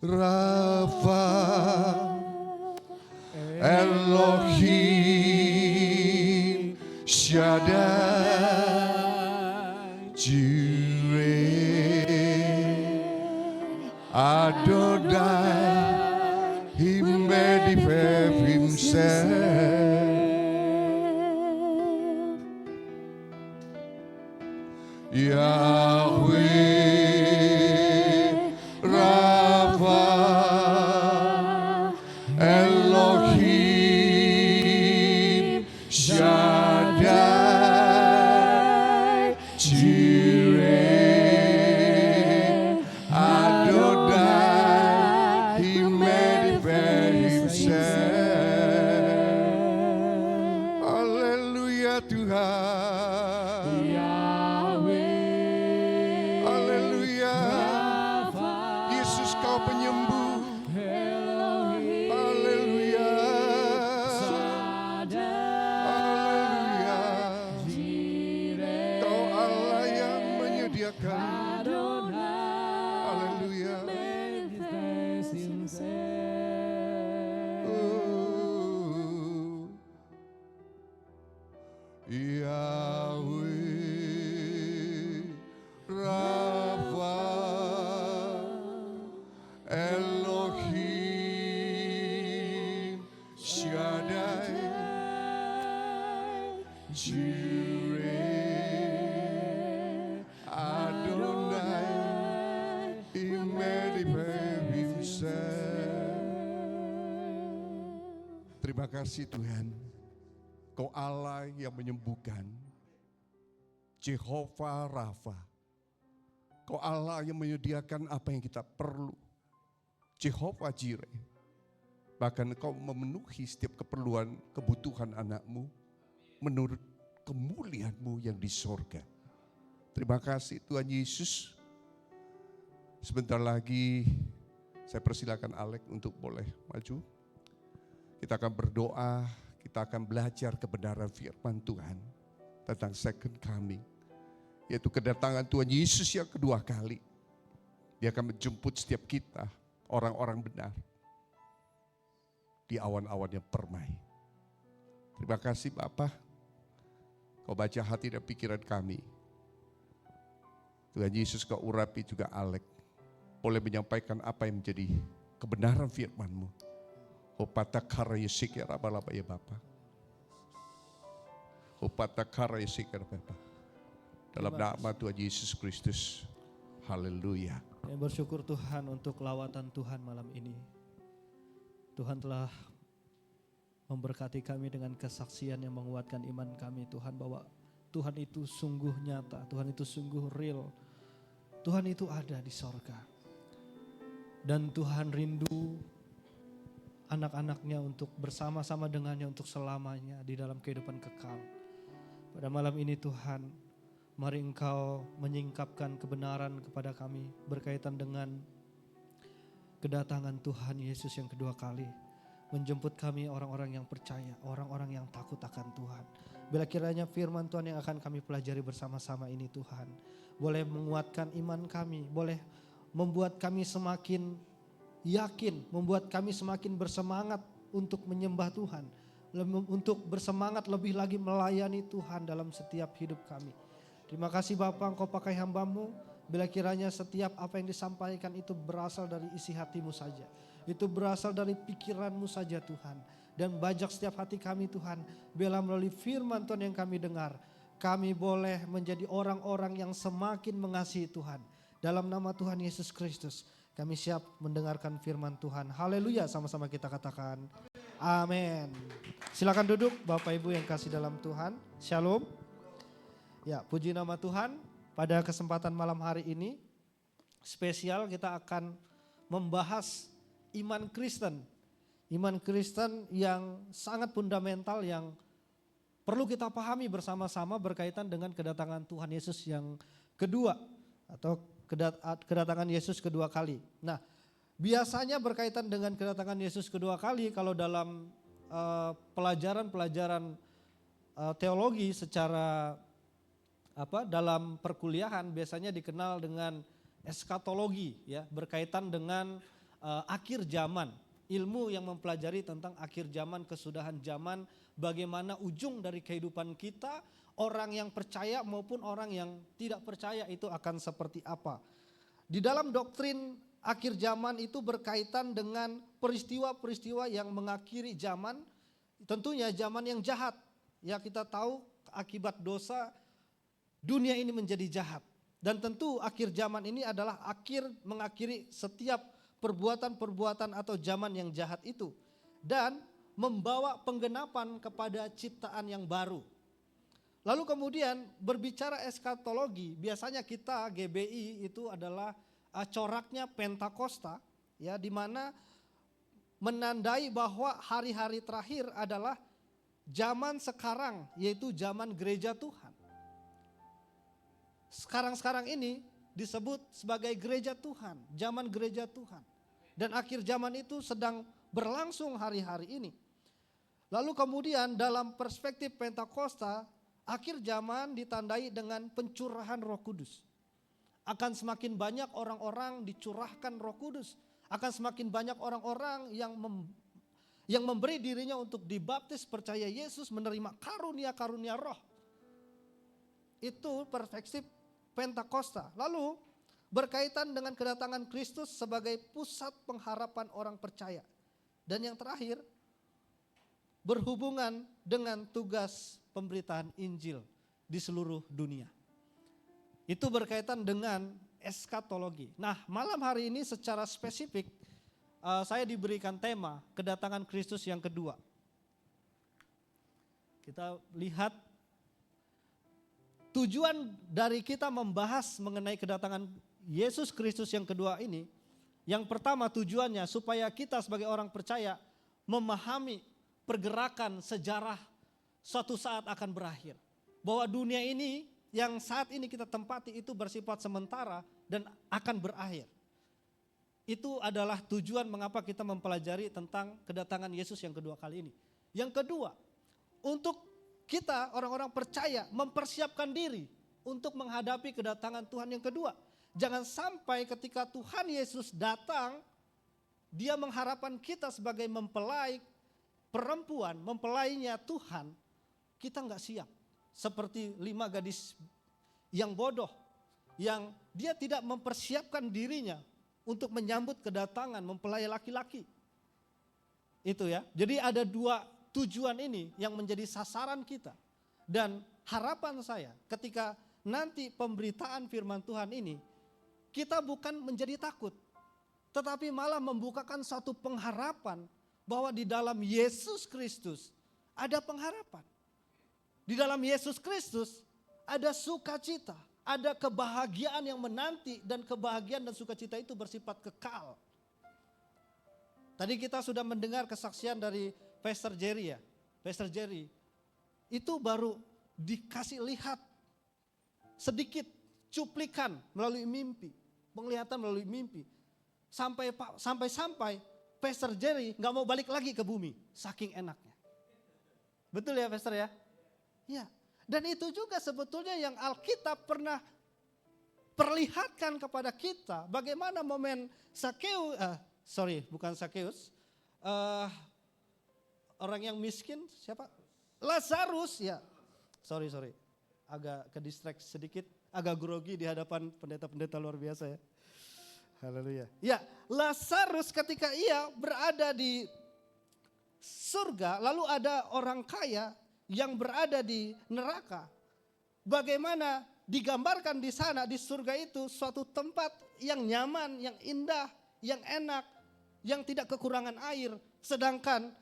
Rafa, Elohim, Shaddai, Jireh, Adonai, He manifest Himself. Yahweh, Rafa, Elohim, Shaddai, Jireh, Adonai, He manifest Himself. Haleluya Tuhan. Haleluya. Jireh, Adonai, Immanuel himself. Terima kasih Tuhan, Kau Allah yang menyembuhkan, Jehovah Rafa. Kau Allah yang menyediakan apa yang kita perlu, Jehovah Jireh. Bahkan Kau memenuhi setiap keperluan, kebutuhan anakmu menurut kemuliaan-Mu yang di sorga. Terima kasih Tuhan Yesus. Sebentar lagi saya persilakan Alek untuk boleh maju. Kita akan berdoa, kita akan belajar kebenaran firman Tuhan tentang second coming, yaitu kedatangan Tuhan Yesus yang kedua kali. Dia akan menjemput setiap kita, orang-orang benar, di awan-awan yang permai. Terima kasih Bapa, Kau baca hati dan pikiran kami. Tuhan Yesus Kau urapi juga Alek, boleh menyampaikan apa yang menjadi kebenaran firman-Mu. Opata kara yesik ya raba-laba ya Bapa. Opata kara yesik ya Bapa. Dalam nama Tuhan Yesus Kristus. Haleluya. Kami bersyukur Tuhan untuk lawatan Tuhan malam ini. Tuhan telah memberkati kami dengan kesaksian yang menguatkan iman kami Tuhan, bahwa Tuhan itu sungguh nyata, Tuhan itu sungguh real. Tuhan itu ada di sorga. Dan Tuhan rindu anak-anaknya untuk bersama-sama dengannya untuk selamanya di dalam kehidupan kekal. Pada malam ini Tuhan, mari Engkau menyingkapkan kebenaran kepada kami berkaitan dengan kedatangan Tuhan Yesus yang kedua kali. Menjemput kami orang-orang yang percaya, orang-orang yang takut akan Tuhan. Bila kiranya firman Tuhan yang akan kami pelajari bersama-sama ini Tuhan, boleh menguatkan iman kami, boleh membuat kami semakin yakin, membuat kami semakin bersemangat untuk menyembah Tuhan, untuk bersemangat lebih lagi melayani Tuhan dalam setiap hidup kami. Terima kasih Bapa, Engkau pakai hamba-Mu, bila kiranya setiap apa yang disampaikan itu berasal dari isi hati-Mu saja, itu berasal dari pikiran-Mu saja Tuhan, dan bajak setiap hati kami Tuhan, bila melalui firman Tuhan yang kami dengar, kami boleh menjadi orang-orang yang semakin mengasihi Tuhan. Dalam nama Tuhan Yesus Kristus, kami siap mendengarkan firman Tuhan. Haleluya, sama-sama kita katakan amin. Silakan duduk Bapak Ibu yang kasih dalam Tuhan. Shalom. Ya, puji nama Tuhan. Pada kesempatan malam hari ini spesial kita akan membahas iman Kristen. Iman Kristen yang sangat fundamental yang perlu kita pahami bersama-sama berkaitan dengan kedatangan Tuhan Yesus yang kedua atau kedatangan Yesus kedua kali. Nah, biasanya berkaitan dengan kedatangan Yesus kedua kali kalau dalam pelajaran-pelajaran teologi secara dalam perkuliahan biasanya dikenal dengan eskatologi, ya, berkaitan dengan akhir zaman, ilmu yang mempelajari tentang akhir zaman, kesudahan zaman, bagaimana ujung dari kehidupan kita, orang yang percaya maupun orang yang tidak percaya itu akan seperti apa. Di dalam doktrin akhir zaman itu berkaitan dengan peristiwa-peristiwa yang mengakhiri zaman, tentunya zaman yang jahat. Ya, kita tahu akibat dosa dunia ini menjadi jahat. Dan tentu akhir zaman ini adalah mengakhiri setiap perbuatan-perbuatan atau zaman yang jahat itu. Dan membawa penggenapan kepada ciptaan yang baru. Lalu kemudian berbicara eskatologi, biasanya kita GBI itu adalah coraknya Pentakosta, ya, di mana menandai bahwa hari-hari terakhir adalah zaman sekarang, yaitu zaman gereja Tuhan. Sekarang-sekarang ini disebut sebagai gereja Tuhan, zaman gereja Tuhan. Dan akhir zaman itu sedang berlangsung hari-hari ini. Lalu kemudian dalam perspektif Pentakosta, akhir zaman ditandai dengan pencurahan Roh Kudus. Akan semakin banyak orang-orang dicurahkan Roh Kudus. Akan semakin banyak orang-orang yang memberi dirinya untuk dibaptis, percaya Yesus, menerima karunia-karunia Roh. Itu perspektif Pentakosta. Lalu berkaitan dengan kedatangan Kristus sebagai pusat pengharapan orang percaya. Dan yang terakhir, berhubungan dengan tugas pemberitaan Injil di seluruh dunia. Itu berkaitan dengan eskatologi. Nah, malam hari ini secara spesifik saya diberikan tema kedatangan Kristus yang kedua. Kita lihat tujuan dari kita membahas mengenai kedatangan Yesus Kristus yang kedua ini. Yang pertama tujuannya supaya kita sebagai orang percaya memahami pergerakan sejarah suatu saat akan berakhir. Bahwa dunia ini yang saat ini kita tempati itu bersifat sementara dan akan berakhir. Itu adalah tujuan mengapa kita mempelajari tentang kedatangan Yesus yang kedua kali ini. Yang kedua, untuk kita orang-orang percaya mempersiapkan diri untuk menghadapi kedatangan Tuhan yang kedua. Jangan sampai ketika Tuhan Yesus datang, dia mengharapkan kita sebagai mempelai perempuan, mempelainya Tuhan, kita nggak siap. Seperti 5 gadis yang bodoh, yang dia tidak mempersiapkan dirinya untuk menyambut kedatangan mempelai laki-laki. Itu ya. Jadi ada 2 tujuan ini yang menjadi sasaran kita. Dan harapan saya ketika nanti pemberitaan firman Tuhan ini, kita bukan menjadi takut, tetapi malah membukakan satu pengharapan bahwa di dalam Yesus Kristus ada pengharapan. Di dalam Yesus Kristus ada sukacita, ada kebahagiaan yang menanti, dan kebahagiaan dan sukacita itu bersifat kekal. Tadi kita sudah mendengar kesaksian dari Pastor Jerry ya. Pastor Jerry itu baru dikasih lihat sedikit cuplikan melalui mimpi, penglihatan melalui mimpi. Sampai Pastor Jerry gak mau balik lagi ke bumi, saking enaknya. Betul ya Pastor ya? Ya. Dan itu juga sebetulnya yang Alkitab pernah perlihatkan kepada kita. Bagaimana momen Sakeus, orang yang miskin, siapa? Lazarus ya. Sorry, agak ke distract sedikit, agak grogi di hadapan pendeta-pendeta luar biasa ya. Haleluya. Ya, Lazarus ketika ia berada di surga, lalu ada orang kaya yang berada di neraka. Bagaimana digambarkan di sana, di surga itu suatu tempat yang nyaman, yang indah, yang enak, yang tidak kekurangan air. Sedangkan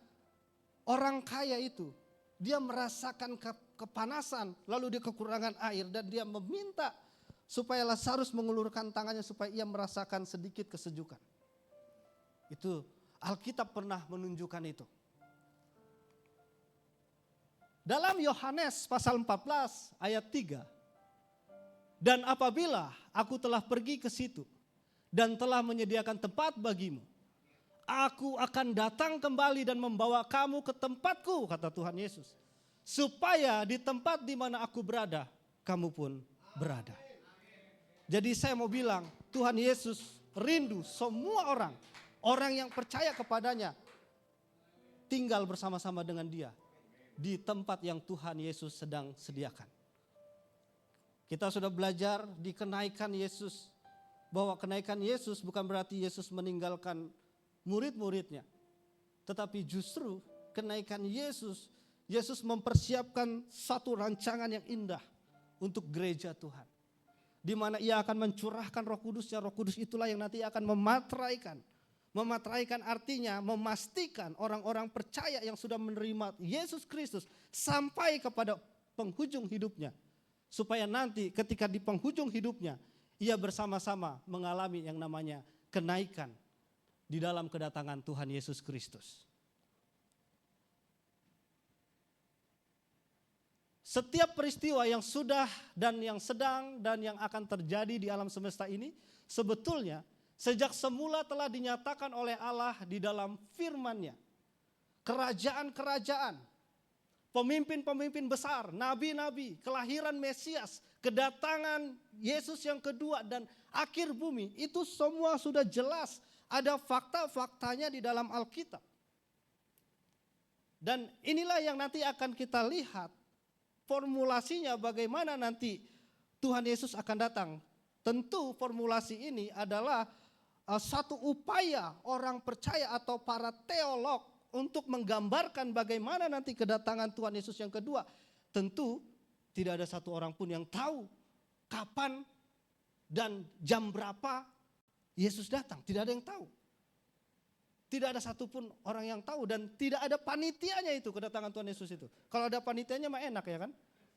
orang kaya itu, dia merasakan kepanasan, lalu dia kekurangan air, dan dia meminta supaya Lazarus mengulurkan tangannya supaya ia merasakan sedikit kesejukan. Itu Alkitab pernah menunjukkan itu. Dalam Yohanes pasal 14 ayat 3. Dan apabila aku telah pergi ke situ dan telah menyediakan tempat bagimu, aku akan datang kembali dan membawa kamu ke tempatku, kata Tuhan Yesus. Supaya di tempat di mana aku berada, kamu pun berada. Jadi saya mau bilang, Tuhan Yesus rindu semua orang yang percaya kepadanya, tinggal bersama-sama dengan dia di tempat yang Tuhan Yesus sedang sediakan. Kita sudah belajar di kenaikan Yesus, bahwa kenaikan Yesus bukan berarti Yesus meninggalkan murid-muridnya. Tetapi justru kenaikan Yesus mempersiapkan satu rancangan yang indah untuk gereja Tuhan. Di mana ia akan mencurahkan Roh Kudusnya. Roh Kudus itulah yang nanti akan memateraikan. Memateraikan artinya memastikan orang-orang percaya yang sudah menerima Yesus Kristus sampai kepada penghujung hidupnya. Supaya nanti ketika di penghujung hidupnya, ia bersama-sama mengalami yang namanya kenaikan di dalam kedatangan Tuhan Yesus Kristus. Setiap peristiwa yang sudah dan yang sedang dan yang akan terjadi di alam semesta ini sebetulnya sejak semula telah dinyatakan oleh Allah di dalam firman-Nya. Kerajaan-kerajaan, pemimpin-pemimpin besar, nabi-nabi, kelahiran Mesias, kedatangan Yesus yang kedua dan akhir bumi, itu semua sudah jelas. Ada fakta-faktanya di dalam Alkitab. Dan inilah yang nanti akan kita lihat formulasinya bagaimana nanti Tuhan Yesus akan datang. Tentu formulasi ini adalah satu upaya orang percaya atau para teolog untuk menggambarkan bagaimana nanti kedatangan Tuhan Yesus yang kedua. tentu tidak ada satu orang pun yang tahu kapan dan jam berapa Yesus datang. Tidak ada yang tahu. Tidak ada satupun orang yang tahu dan tidak ada panitianya itu kedatangan Tuhan Yesus itu. Kalau ada panitianya mah enak ya kan.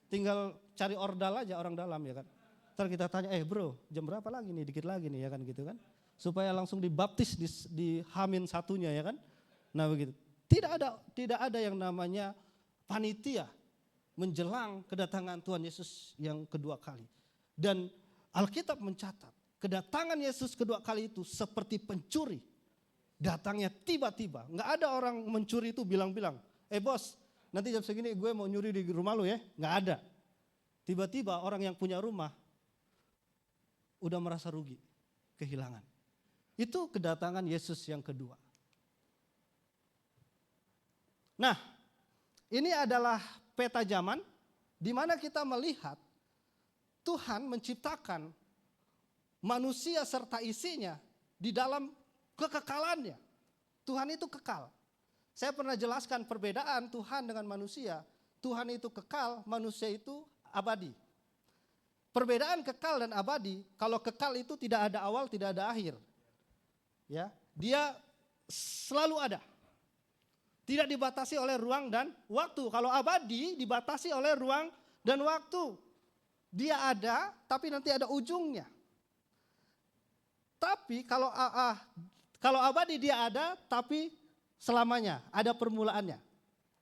Tinggal cari ordal aja orang dalam ya kan. Ntar kita tanya, bro jam berapa lagi nih, dikit lagi nih ya kan gitu kan. Supaya langsung dibaptis di Hamin satunya ya kan. Nah begitu. Tidak ada yang namanya panitia menjelang kedatangan Tuhan Yesus yang kedua kali. Dan Alkitab mencatat kedatangan Yesus kedua kali itu seperti pencuri. Datangnya tiba-tiba, nggak ada orang mencuri itu bilang-bilang, bos, nanti jam segini gue mau nyuri di rumah lu ya, nggak ada. Tiba-tiba orang yang punya rumah udah merasa rugi, kehilangan. Itu kedatangan Yesus yang kedua. Nah, ini adalah peta zaman di mana kita melihat Tuhan menciptakan manusia serta isinya di dalam kekekalannya. Tuhan itu kekal. Saya pernah jelaskan perbedaan Tuhan dengan manusia. Tuhan itu kekal, manusia itu abadi. Perbedaan kekal dan abadi, kalau kekal itu tidak ada awal, tidak ada akhir. Ya, dia selalu ada. Tidak dibatasi oleh ruang dan waktu. Kalau abadi dibatasi oleh ruang dan waktu. Dia ada, tapi nanti ada ujungnya. Tapi kalau abadi dia ada, tapi selamanya, ada permulaannya.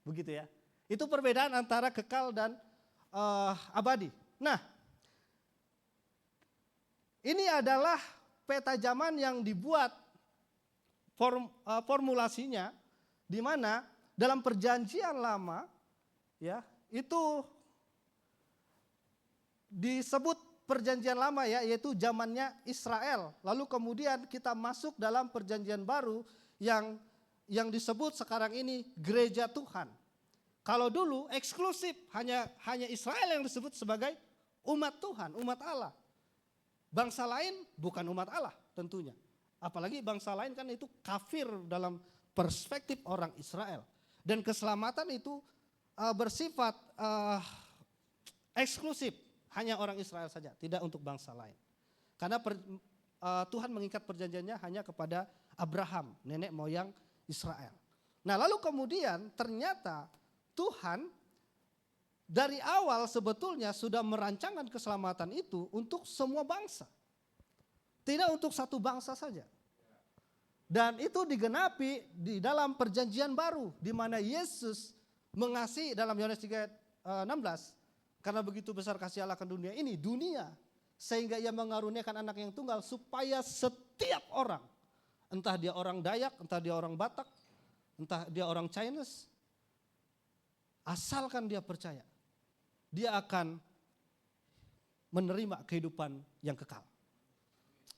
Begitu ya. Itu perbedaan antara kekal dan abadi. Nah, ini adalah peta zaman yang dibuat formulasinya, di mana dalam perjanjian lama, ya itu disebut perjanjian lama ya, yaitu zamannya Israel. Lalu kemudian kita masuk dalam perjanjian baru yang disebut sekarang ini gereja Tuhan. Kalau dulu eksklusif hanya Israel yang disebut sebagai umat Tuhan, umat Allah. Bangsa lain bukan umat Allah tentunya. Apalagi bangsa lain kan itu kafir dalam perspektif orang Israel. Dan keselamatan itu bersifat eksklusif. Hanya orang Israel saja, tidak untuk bangsa lain. Karena Tuhan mengikat perjanjiannya hanya kepada Abraham, nenek moyang Israel. Nah lalu kemudian ternyata Tuhan dari awal sebetulnya sudah merancangkan keselamatan itu untuk semua bangsa. Tidak untuk satu bangsa saja. Dan itu digenapi di dalam perjanjian baru, di mana Yesus mengasihi dalam Yohanes 3:16. Karena begitu besar kasih Allah akan dunia, sehingga ia mengaruniakan anak yang tunggal supaya setiap orang, entah dia orang Dayak, entah dia orang Batak, entah dia orang Chinese, asalkan dia percaya, dia akan menerima kehidupan yang kekal.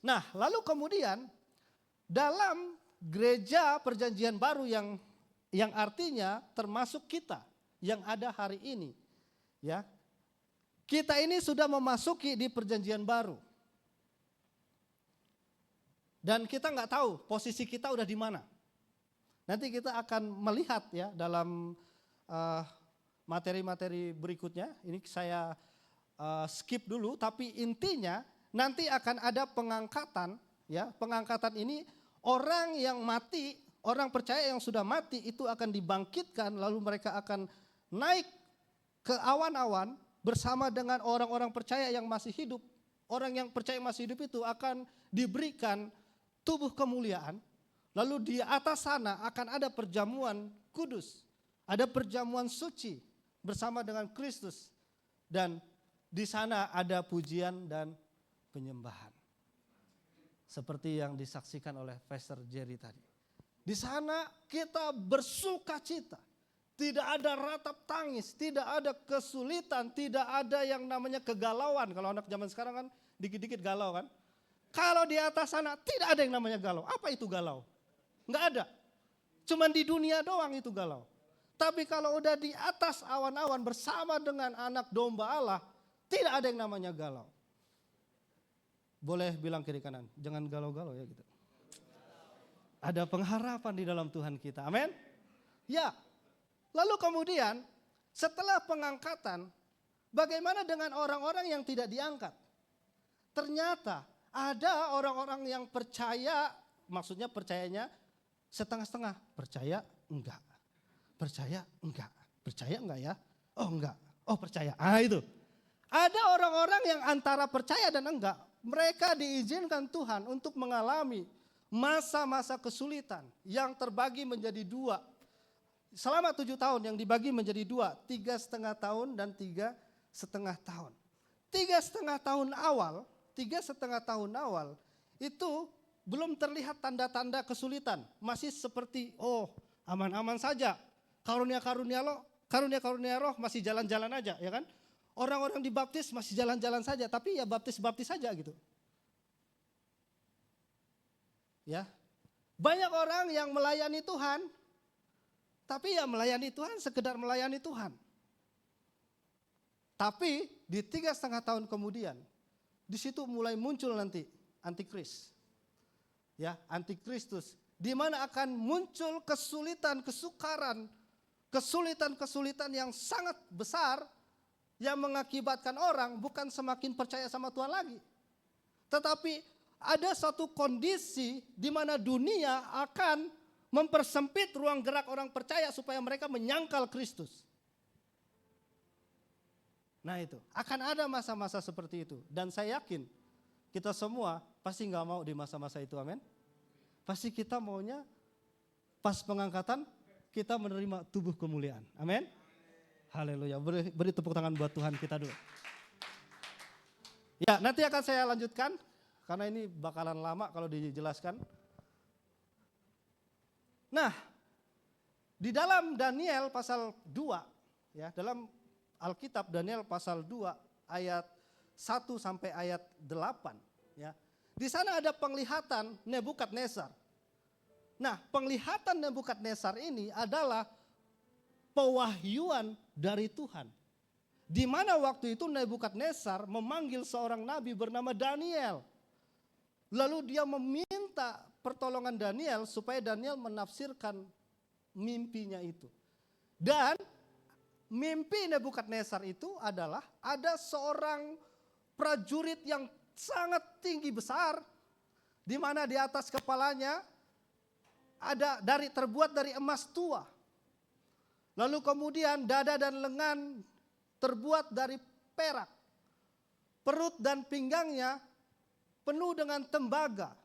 Nah, lalu kemudian dalam gereja perjanjian baru yang artinya termasuk kita yang ada hari ini, ya. Kita ini sudah memasuki di perjanjian baru. Dan kita nggak tahu posisi kita udah di mana. Nanti kita akan melihat ya dalam materi-materi berikutnya. Ini saya skip dulu, tapi intinya nanti akan ada pengangkatan. Ya, pengangkatan ini orang yang mati, orang percaya yang sudah mati itu akan dibangkitkan, lalu mereka akan naik ke awan-awan. Bersama dengan orang-orang percaya yang masih hidup. Orang yang percaya masih hidup itu akan diberikan tubuh kemuliaan. Lalu di atas sana akan ada perjamuan kudus. Ada perjamuan suci bersama dengan Kristus. Dan di sana ada pujian dan penyembahan. Seperti yang disaksikan oleh Pastor Jerry tadi. Di sana kita bersuka cita. Tidak ada ratap tangis, tidak ada kesulitan, tidak ada yang namanya kegalauan. Kalau anak zaman sekarang kan dikit-dikit galau kan. Kalau di atas sana tidak ada yang namanya galau. Apa itu galau? Enggak ada. Cuman di dunia doang itu galau. Tapi kalau udah di atas awan-awan bersama dengan anak domba Allah, tidak ada yang namanya galau. Boleh bilang kiri kanan, jangan galau-galau ya gitu. Ada pengharapan di dalam Tuhan kita, amin? Ya. Lalu kemudian Setelah pengangkatan, bagaimana dengan orang-orang yang tidak diangkat? Ternyata ada orang-orang yang percaya, maksudnya percayanya setengah-setengah. Percaya enggak, percaya enggak, percaya enggak ya? Oh enggak, oh percaya. Itu. Ada orang-orang yang antara percaya dan enggak. Mereka diizinkan Tuhan untuk mengalami masa-masa kesulitan yang terbagi menjadi dua. Selama 7 tahun yang dibagi menjadi dua, 3,5 tahun dan 3,5 tahun. 3,5 tahun awal itu belum terlihat tanda-tanda kesulitan. Masih seperti aman-aman saja. Karunia-karunia roh masih jalan-jalan aja, ya kan? Orang-orang dibaptis masih jalan-jalan saja, tapi ya baptis-baptis saja gitu. Ya. Banyak orang yang melayani Tuhan, tapi ya melayani Tuhan sekedar melayani Tuhan. Tapi di 3,5 tahun kemudian, di situ mulai muncul nanti antikris. Ya, antikristus. Di mana akan muncul kesulitan, kesukaran, kesulitan-kesulitan yang sangat besar yang mengakibatkan orang bukan semakin percaya sama Tuhan lagi. Tetapi ada satu kondisi di mana dunia akan mempersempit ruang gerak orang percaya supaya mereka menyangkal Kristus. Nah itu, akan ada masa-masa seperti itu. Dan saya yakin kita semua pasti gak mau di masa-masa itu, amin. Pasti kita maunya pas pengangkatan kita menerima tubuh kemuliaan, amin. Haleluya, beri tepuk tangan buat Tuhan kita dulu. Ya, nanti akan saya lanjutkan karena ini bakalan lama kalau dijelaskan. Nah, di dalam Daniel pasal 2, ya, dalam Alkitab Daniel pasal 2 ayat 1 sampai ayat 8, ya. Di sana ada penglihatan Nebukadnezar. Nah, penglihatan Nebukadnezar ini adalah pewahyuan dari Tuhan. Di mana waktu itu Nebukadnezar memanggil seorang nabi bernama Daniel. Lalu dia meminta pertolongan Daniel supaya Daniel menafsirkan mimpinya itu. Dan mimpi Nebukadnezar itu adalah ada seorang prajurit yang sangat tinggi besar, di mana di atas kepalanya ada terbuat dari emas tua. Lalu kemudian dada dan lengan terbuat dari perak. Perut dan pinggangnya penuh dengan tembaga.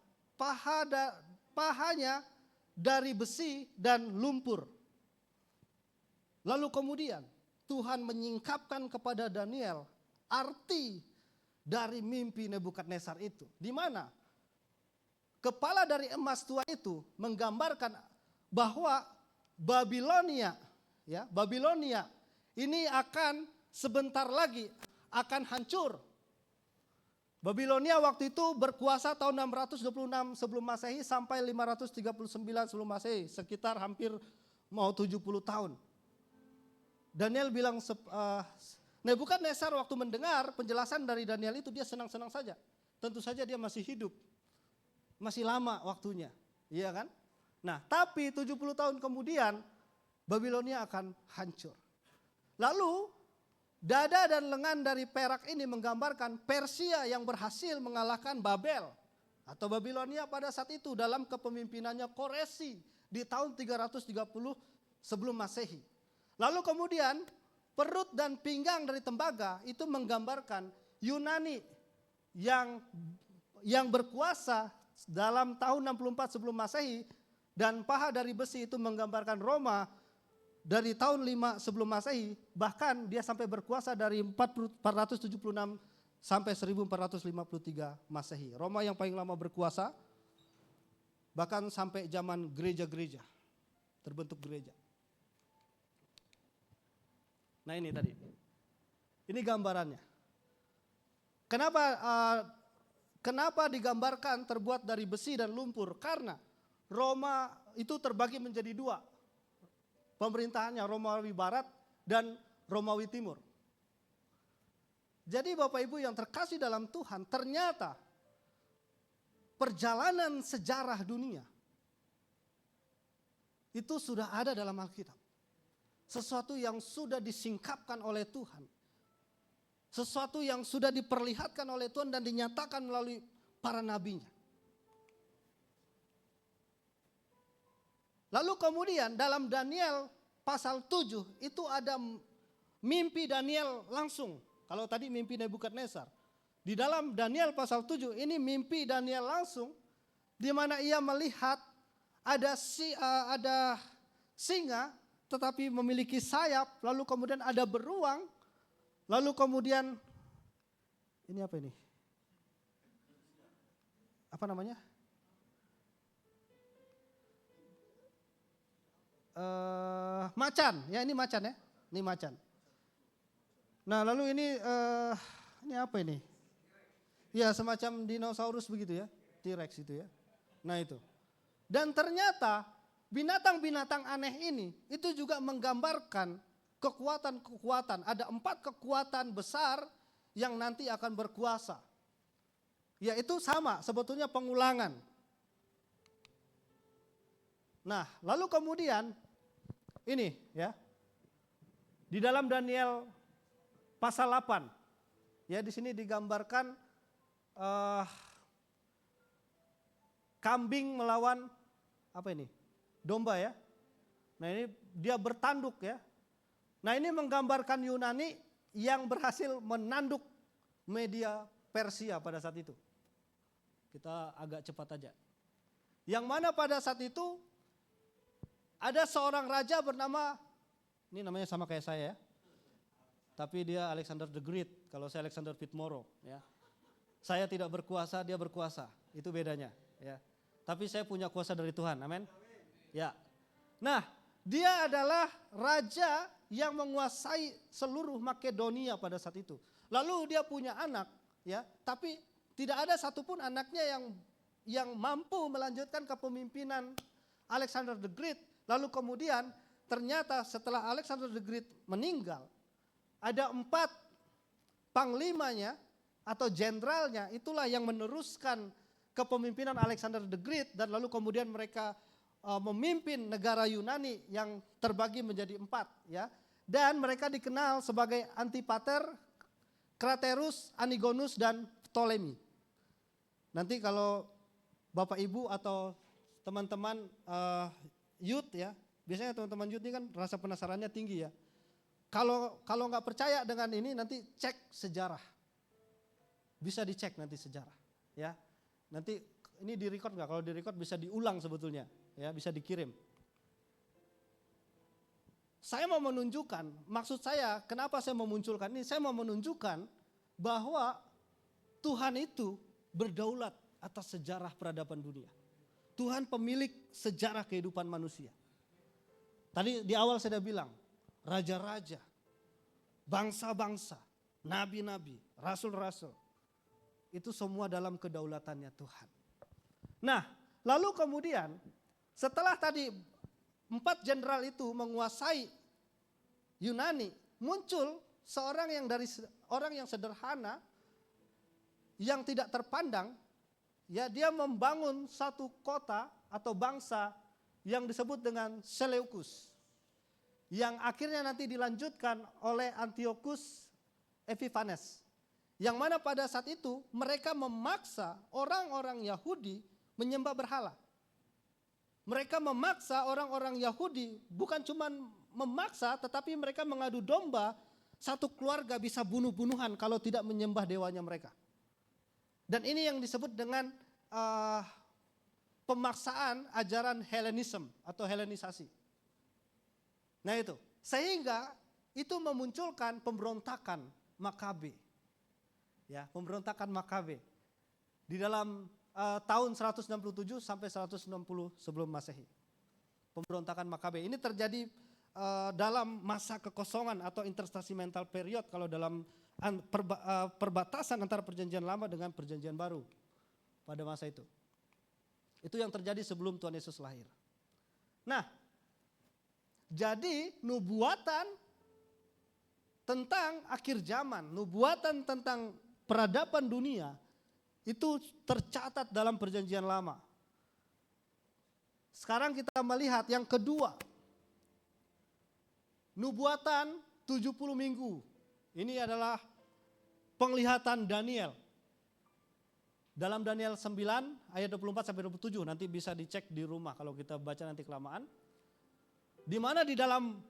Pahanya dari besi dan lumpur. Lalu kemudian Tuhan menyingkapkan kepada Daniel arti dari mimpi Nebukadnezar itu. Di mana kepala dari emas tua itu menggambarkan bahwa Babilonia, ya, Babilonia ini akan sebentar lagi akan hancur. Babilonia waktu itu berkuasa tahun 626 sebelum Masehi sampai 539 sebelum Masehi, sekitar hampir mau 70 tahun. Daniel bilang Nebukadnezar waktu mendengar penjelasan dari Daniel itu dia senang-senang saja. Tentu saja dia masih hidup. Masih lama waktunya, iya kan? Nah, tapi 70 tahun kemudian Babilonia akan hancur. Lalu dada dan lengan dari perak ini menggambarkan Persia yang berhasil mengalahkan Babel atau Babilonia pada saat itu dalam kepemimpinannya Koresi di tahun 330 sebelum Masehi. Lalu kemudian perut dan pinggang dari tembaga itu menggambarkan Yunani yang berkuasa dalam tahun 64 sebelum Masehi, dan paha dari besi itu menggambarkan Roma dari tahun 5 sebelum Masehi, bahkan dia sampai berkuasa dari 476 sampai 1453 Masehi. Roma yang paling lama berkuasa, bahkan sampai zaman gereja-gereja, terbentuk gereja. Nah ini tadi, ini gambarannya. Kenapa digambarkan terbuat dari besi dan lumpur? Karena Roma itu terbagi menjadi dua. Pemerintahannya Romawi Barat dan Romawi Timur. Jadi Bapak Ibu yang terkasih dalam Tuhan, ternyata perjalanan sejarah dunia itu sudah ada dalam Alkitab. sesuatu yang sudah disingkapkan oleh Tuhan. Sesuatu yang sudah diperlihatkan oleh Tuhan dan dinyatakan melalui para nabinya. Lalu kemudian dalam Daniel pasal 7 itu ada mimpi Daniel langsung. Kalau tadi mimpi Nebukadnezar. Di dalam Daniel pasal 7 ini mimpi Daniel langsung. Di mana ia melihat ada singa tetapi memiliki sayap. Lalu kemudian ada beruang. Lalu kemudian, ini apa ini? Apa namanya? Macan, ya ini macan ya. Ini macan. Nah lalu ini apa ini? Ya semacam dinosaurus begitu ya. T-Rex itu ya. Nah itu. Dan ternyata binatang-binatang aneh ini itu juga menggambarkan kekuatan-kekuatan, ada 4 kekuatan besar yang nanti akan berkuasa. Yaitu sama, sebetulnya pengulangan. Nah, lalu kemudian ini ya. Di dalam Daniel pasal 8 ya di sini digambarkan kambing melawan apa ini? Domba ya. Nah, ini dia bertanduk ya. Nah ini menggambarkan Yunani yang berhasil menanduk media Persia pada saat itu. Kita agak cepat aja. Yang mana pada saat itu ada seorang raja bernama, ini namanya sama kayak saya ya. Tapi dia Alexander the Great, kalau saya Alexander Pitmoro ya. Saya tidak berkuasa, dia berkuasa. Itu bedanya ya. Tapi saya punya kuasa dari Tuhan, amin. Ya. Nah, dia adalah raja yang menguasai seluruh Makedonia pada saat itu. Lalu dia punya anak, ya, tapi tidak ada satupun anaknya yang mampu melanjutkan kepemimpinan Alexander the Great. Lalu kemudian ternyata setelah Alexander the Great meninggal, ada 4 panglimanya atau jenderalnya itulah yang meneruskan kepemimpinan Alexander the Great dan lalu kemudian mereka memimpin negara Yunani yang terbagi menjadi 4 ya. Dan mereka dikenal sebagai Antipater, Craterus, Anigonus dan Ptolemy. Nanti kalau Bapak Ibu atau teman-teman youth ya, biasanya teman-teman youth ini kan rasa penasarannya tinggi ya. Kalau nggak percaya dengan ini nanti cek sejarah. Bisa dicek nanti sejarah ya. Nanti ini direcord nggak? Kalau direcord bisa diulang sebetulnya ya, bisa dikirim. Saya mau menunjukkan, maksud saya kenapa saya memunculkan ini, saya mau menunjukkan bahwa Tuhan itu berdaulat atas sejarah peradaban dunia. Tuhan pemilik sejarah kehidupan manusia. Tadi di awal saya sudah bilang, raja-raja, bangsa-bangsa, nabi-nabi, rasul-rasul, itu semua dalam kedaulatannya Tuhan. Nah, lalu kemudian setelah tadi 4 jenderal itu menguasai Yunani, muncul seorang yang dari orang yang sederhana, yang tidak terpandang, ya dia membangun satu kota atau bangsa yang disebut dengan Seleucus, yang akhirnya nanti dilanjutkan oleh Antiochus Epiphanes, yang mana pada saat itu mereka memaksa orang-orang Yahudi menyembah berhala. Mereka memaksa orang-orang Yahudi, bukan cuma memaksa tetapi mereka mengadu domba, satu keluarga bisa bunuh-bunuhan kalau tidak menyembah dewanya mereka. Dan ini yang disebut dengan pemaksaan ajaran Helenisme atau Helenisasi. Nah itu, sehingga itu memunculkan pemberontakan Makabe. Ya, pemberontakan Makabe. Di dalam tahun 167 sampai 160 sebelum Masehi. Pemberontakan Makabe ini terjadi dalam masa kekosongan atau interstasimental period kalau dalam perbatasan antara perjanjian lama dengan perjanjian baru pada masa itu. Itu yang terjadi sebelum Tuhan Yesus lahir. Nah, jadi nubuatan tentang akhir zaman, nubuatan tentang peradaban dunia itu tercatat dalam perjanjian lama. Sekarang kita melihat yang kedua. nubuatan 70 minggu. Ini adalah penglihatan Daniel. Dalam Daniel 9 ayat 24 sampai 27, nanti bisa dicek di rumah kalau kita baca nanti kelamaan. Di mana di dalam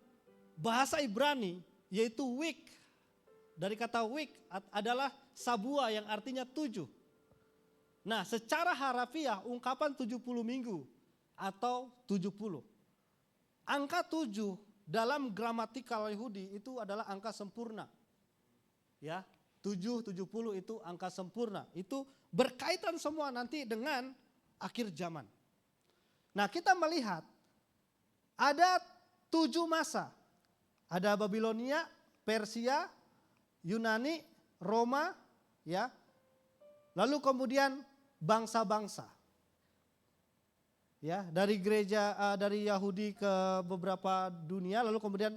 bahasa Ibrani yaitu week, dari kata week adalah sabua yang artinya 7. Nah, secara harafiah ungkapan 70 minggu atau 70. Angka 7 dalam gramatikal Yahudi itu adalah angka sempurna. Ya, 7, 70 itu angka sempurna. Itu berkaitan semua nanti dengan akhir zaman. Nah, kita melihat ada 7 masa. Ada Babilonia, Persia, Yunani, Roma, ya. Lalu kemudian bangsa-bangsa. Ya, dari gereja dari Yahudi ke beberapa dunia, lalu kemudian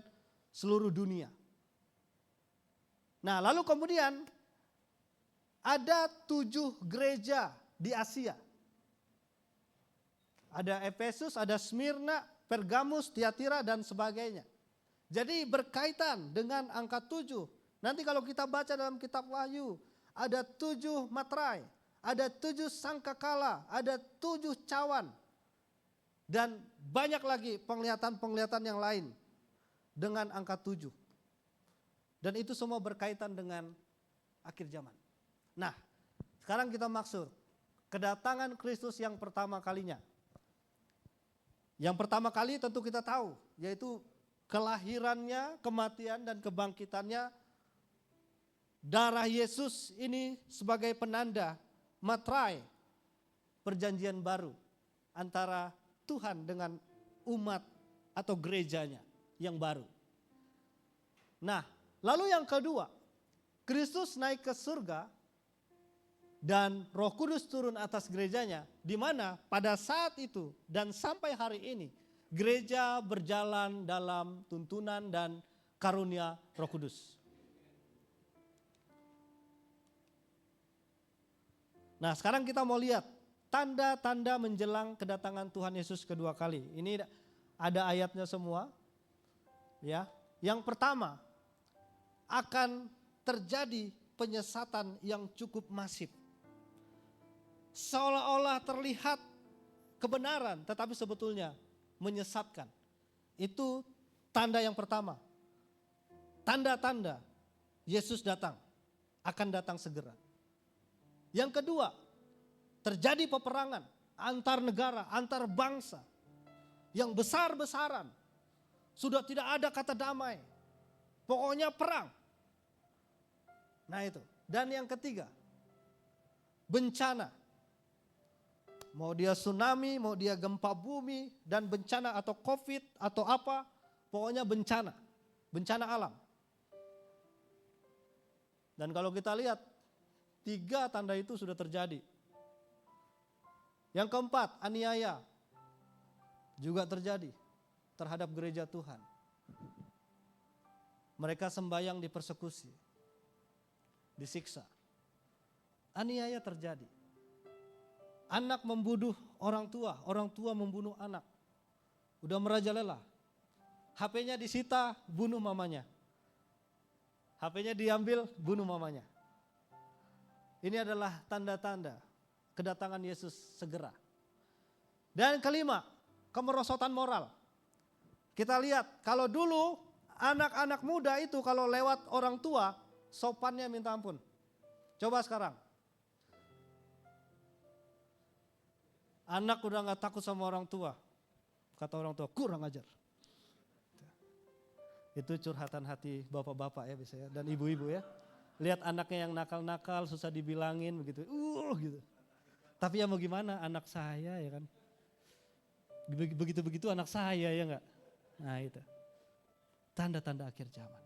seluruh dunia. Nah, lalu kemudian ada 7 gereja di Asia. Ada Efesus, ada Smyrna, Pergamus, Tiatira dan sebagainya. Jadi berkaitan dengan angka 7. Nanti kalau kita baca dalam kitab Wahyu, ada 7 materai, ada 7 sangkakala, ada 7 cawan. Dan banyak lagi penglihatan-penglihatan yang lain dengan angka 7. Dan itu semua berkaitan dengan akhir zaman. Nah, sekarang kita maksud kedatangan Kristus yang pertama kalinya. Yang pertama kali tentu kita tahu, yaitu kelahirannya, kematian dan kebangkitannya. Darah Yesus ini sebagai penanda materai perjanjian baru antara Tuhan dengan umat atau gerejanya yang baru. Nah, lalu yang kedua, Kristus naik ke surga dan Roh Kudus turun atas gerejanya, di mana pada saat itu dan sampai hari ini gereja berjalan dalam tuntunan dan karunia Roh Kudus. Nah, sekarang kita mau lihat tanda-tanda menjelang kedatangan Tuhan Yesus kedua kali. Ini ada ayatnya semua. Ya. Yang pertama, akan terjadi penyesatan yang cukup masif. Seolah-olah terlihat kebenaran, tetapi sebetulnya menyesatkan. Itu tanda yang pertama. Tanda-tanda Yesus datang, akan datang segera. Yang kedua, terjadi peperangan antar negara, antar bangsa yang besar-besaran. Sudah tidak ada kata damai. Pokoknya perang. Nah itu. Dan yang ketiga, bencana. Mau dia tsunami, mau dia gempa bumi dan bencana atau COVID atau apa, pokoknya bencana. Bencana alam. Dan kalau kita lihat, 3 tanda itu sudah terjadi. Yang keempat, aniaya juga terjadi terhadap gereja Tuhan. Mereka sembahyang dipersekusi, disiksa. Aniaya terjadi. Anak membunuh orang tua membunuh anak. Udah merajalela. HP-nya disita, bunuh mamanya. HP-nya diambil, bunuh mamanya. Ini adalah tanda-tanda kedatangan Yesus segera. Dan kelima, kemerosotan moral. Kita lihat, kalau dulu anak-anak muda itu kalau lewat orang tua, sopannya minta ampun. Coba sekarang. Anak udah gak takut sama orang tua. Kata orang tua, kurang ajar. Itu curhatan hati bapak-bapak ya biasanya, dan ibu-ibu ya. Lihat anaknya yang nakal-nakal, susah dibilangin begitu. Gitu. Tapi ya mau gimana, anak saya ya kan. Begitu-begitu anak saya ya enggak. Nah itu. Tanda-tanda akhir zaman.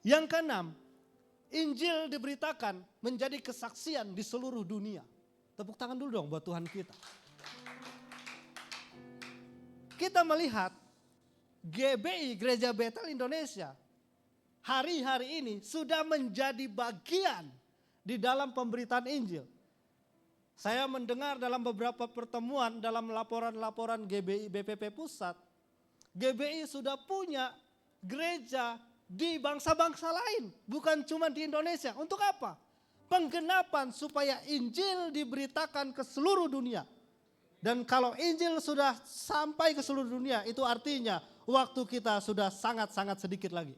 Yang keenam, Injil diberitakan menjadi kesaksian di seluruh dunia. Tepuk tangan dulu dong buat Tuhan kita. Kita melihat GBI, Gereja Betel Indonesia, hari-hari ini sudah menjadi bagian di dalam pemberitaan Injil. Saya mendengar dalam beberapa pertemuan dalam laporan-laporan GBI BPP Pusat, GBI sudah punya gereja di bangsa-bangsa lain, bukan cuma di Indonesia. Untuk apa? Penggenapan supaya Injil diberitakan ke seluruh dunia. Dan kalau Injil sudah sampai ke seluruh dunia, itu artinya waktu kita sudah sangat-sangat sedikit lagi.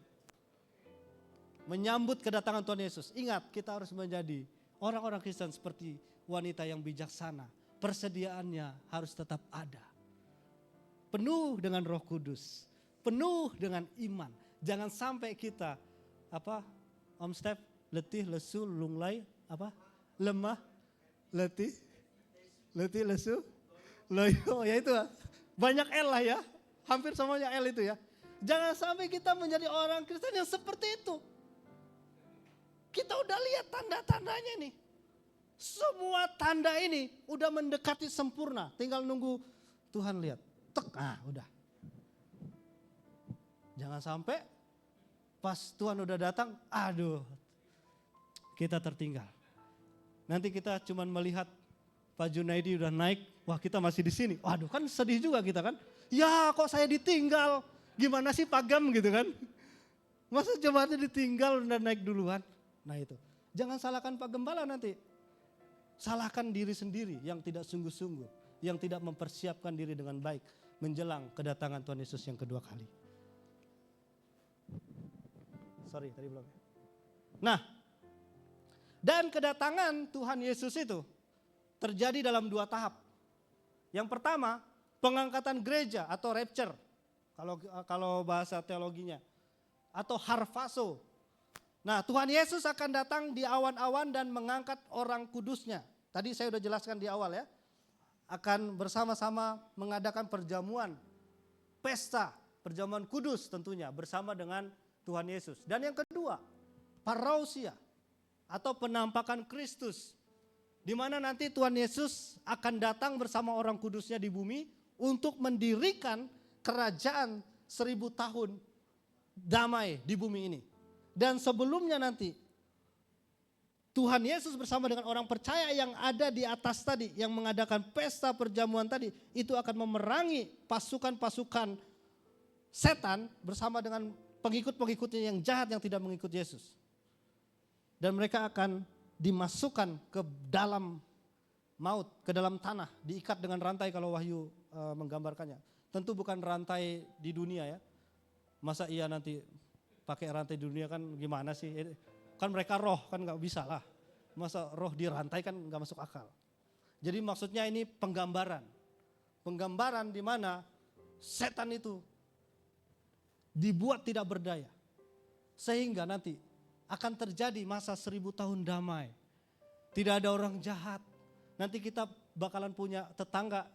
Menyambut kedatangan Tuhan Yesus. Ingat, kita harus menjadi orang-orang Kristen seperti wanita yang bijaksana. Persediaannya harus tetap ada. Penuh dengan Roh Kudus, penuh dengan iman. Jangan sampai kita Om Step, letih, lesu, lunglai, lemah, letih, lesu, loyo, ya itu banyak L lah ya, hampir semuanya L itu ya. Jangan sampai kita menjadi orang Kristen yang seperti itu. Kita udah lihat tanda-tandanya nih. Semua tanda ini udah mendekati sempurna, tinggal nunggu Tuhan lihat. Udah. Jangan sampai pas Tuhan udah datang, aduh, kita tertinggal. Nanti kita cuman melihat Pak Junaidi udah naik, wah kita masih di sini. Waduh, kan sedih juga kita kan. Ya kok saya ditinggal, gimana sih Pak Gam gitu kan. Masa jemaatnya ditinggal udah naik duluan. Nah itu, jangan salahkan Pak Gembala nanti. Salahkan diri sendiri yang tidak sungguh-sungguh, yang tidak mempersiapkan diri dengan baik menjelang kedatangan Tuhan Yesus yang kedua kali. Sorry, tadi belum. Nah, dan kedatangan Tuhan Yesus itu terjadi dalam 2 tahap. Yang pertama, pengangkatan gereja atau rapture, kalau bahasa teologinya, atau harpazo. Nah, Tuhan Yesus akan datang di awan-awan dan mengangkat orang kudusnya. Tadi saya sudah jelaskan di awal ya. Akan bersama-sama mengadakan perjamuan, pesta, perjamuan kudus tentunya bersama dengan Tuhan Yesus. Dan yang kedua, parousia atau penampakan Kristus. Di mana nanti Tuhan Yesus akan datang bersama orang kudusnya di bumi untuk mendirikan kerajaan 1000 tahun damai di bumi ini. Dan sebelumnya nanti Tuhan Yesus bersama dengan orang percaya yang ada di atas tadi, yang mengadakan pesta perjamuan tadi, itu akan memerangi pasukan-pasukan setan bersama dengan pengikut-pengikutnya yang jahat yang tidak mengikut Yesus. Dan mereka akan dimasukkan ke dalam maut, ke dalam tanah, diikat dengan rantai kalau Wahyu menggambarkannya. Tentu bukan rantai di dunia ya. Masa iya nanti pakai rantai di dunia kan gimana sih? Kan mereka roh, kan gak bisa lah. Masa roh dirantai kan gak masuk akal. Jadi maksudnya ini penggambaran. Penggambaran di mana setan itu dibuat tidak berdaya. Sehingga nanti akan terjadi masa 1000 tahun damai. Tidak ada orang jahat. Nanti kita bakalan punya tetangga,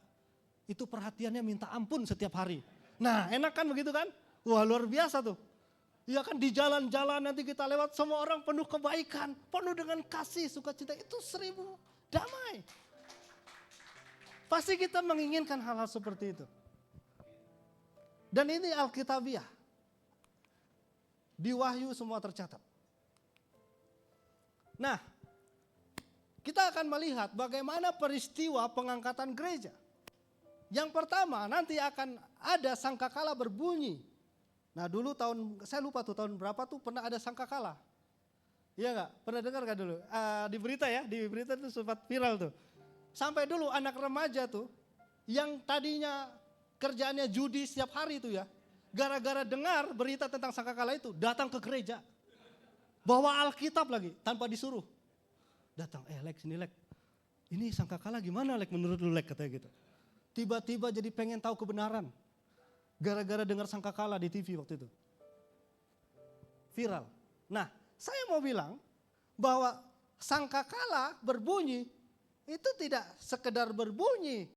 itu perhatiannya minta ampun setiap hari. Nah enak kan begitu kan? Wah luar biasa tuh. Ya kan di jalan-jalan nanti kita lewat semua orang penuh kebaikan, penuh dengan kasih, sukacita, itu 1000 damai. Pasti kita menginginkan hal-hal seperti itu. Dan ini Alkitabiah. Di Wahyu semua tercatat. Nah, kita akan melihat bagaimana peristiwa pengangkatan gereja. Yang pertama nanti akan ada sangkakala berbunyi. Nah dulu saya lupa tuh tahun berapa tuh pernah ada sangkakala. Iya gak? Pernah dengar gak dulu? Di berita ya, di berita itu sempat viral tuh. Sampai dulu anak remaja tuh yang tadinya kerjaannya judi setiap hari tuh ya. Gara-gara dengar berita tentang sangkakala itu datang ke gereja. Bawa Alkitab lagi tanpa disuruh. Datang, Lex ini Lex. Ini sangkakala gimana Lex menurut lu Lex katanya gitu. Tiba-tiba jadi pengen tahu kebenaran. Gara-gara dengar sangkakala di TV waktu itu. Viral. Nah, saya mau bilang bahwa sangkakala berbunyi itu tidak sekedar berbunyi.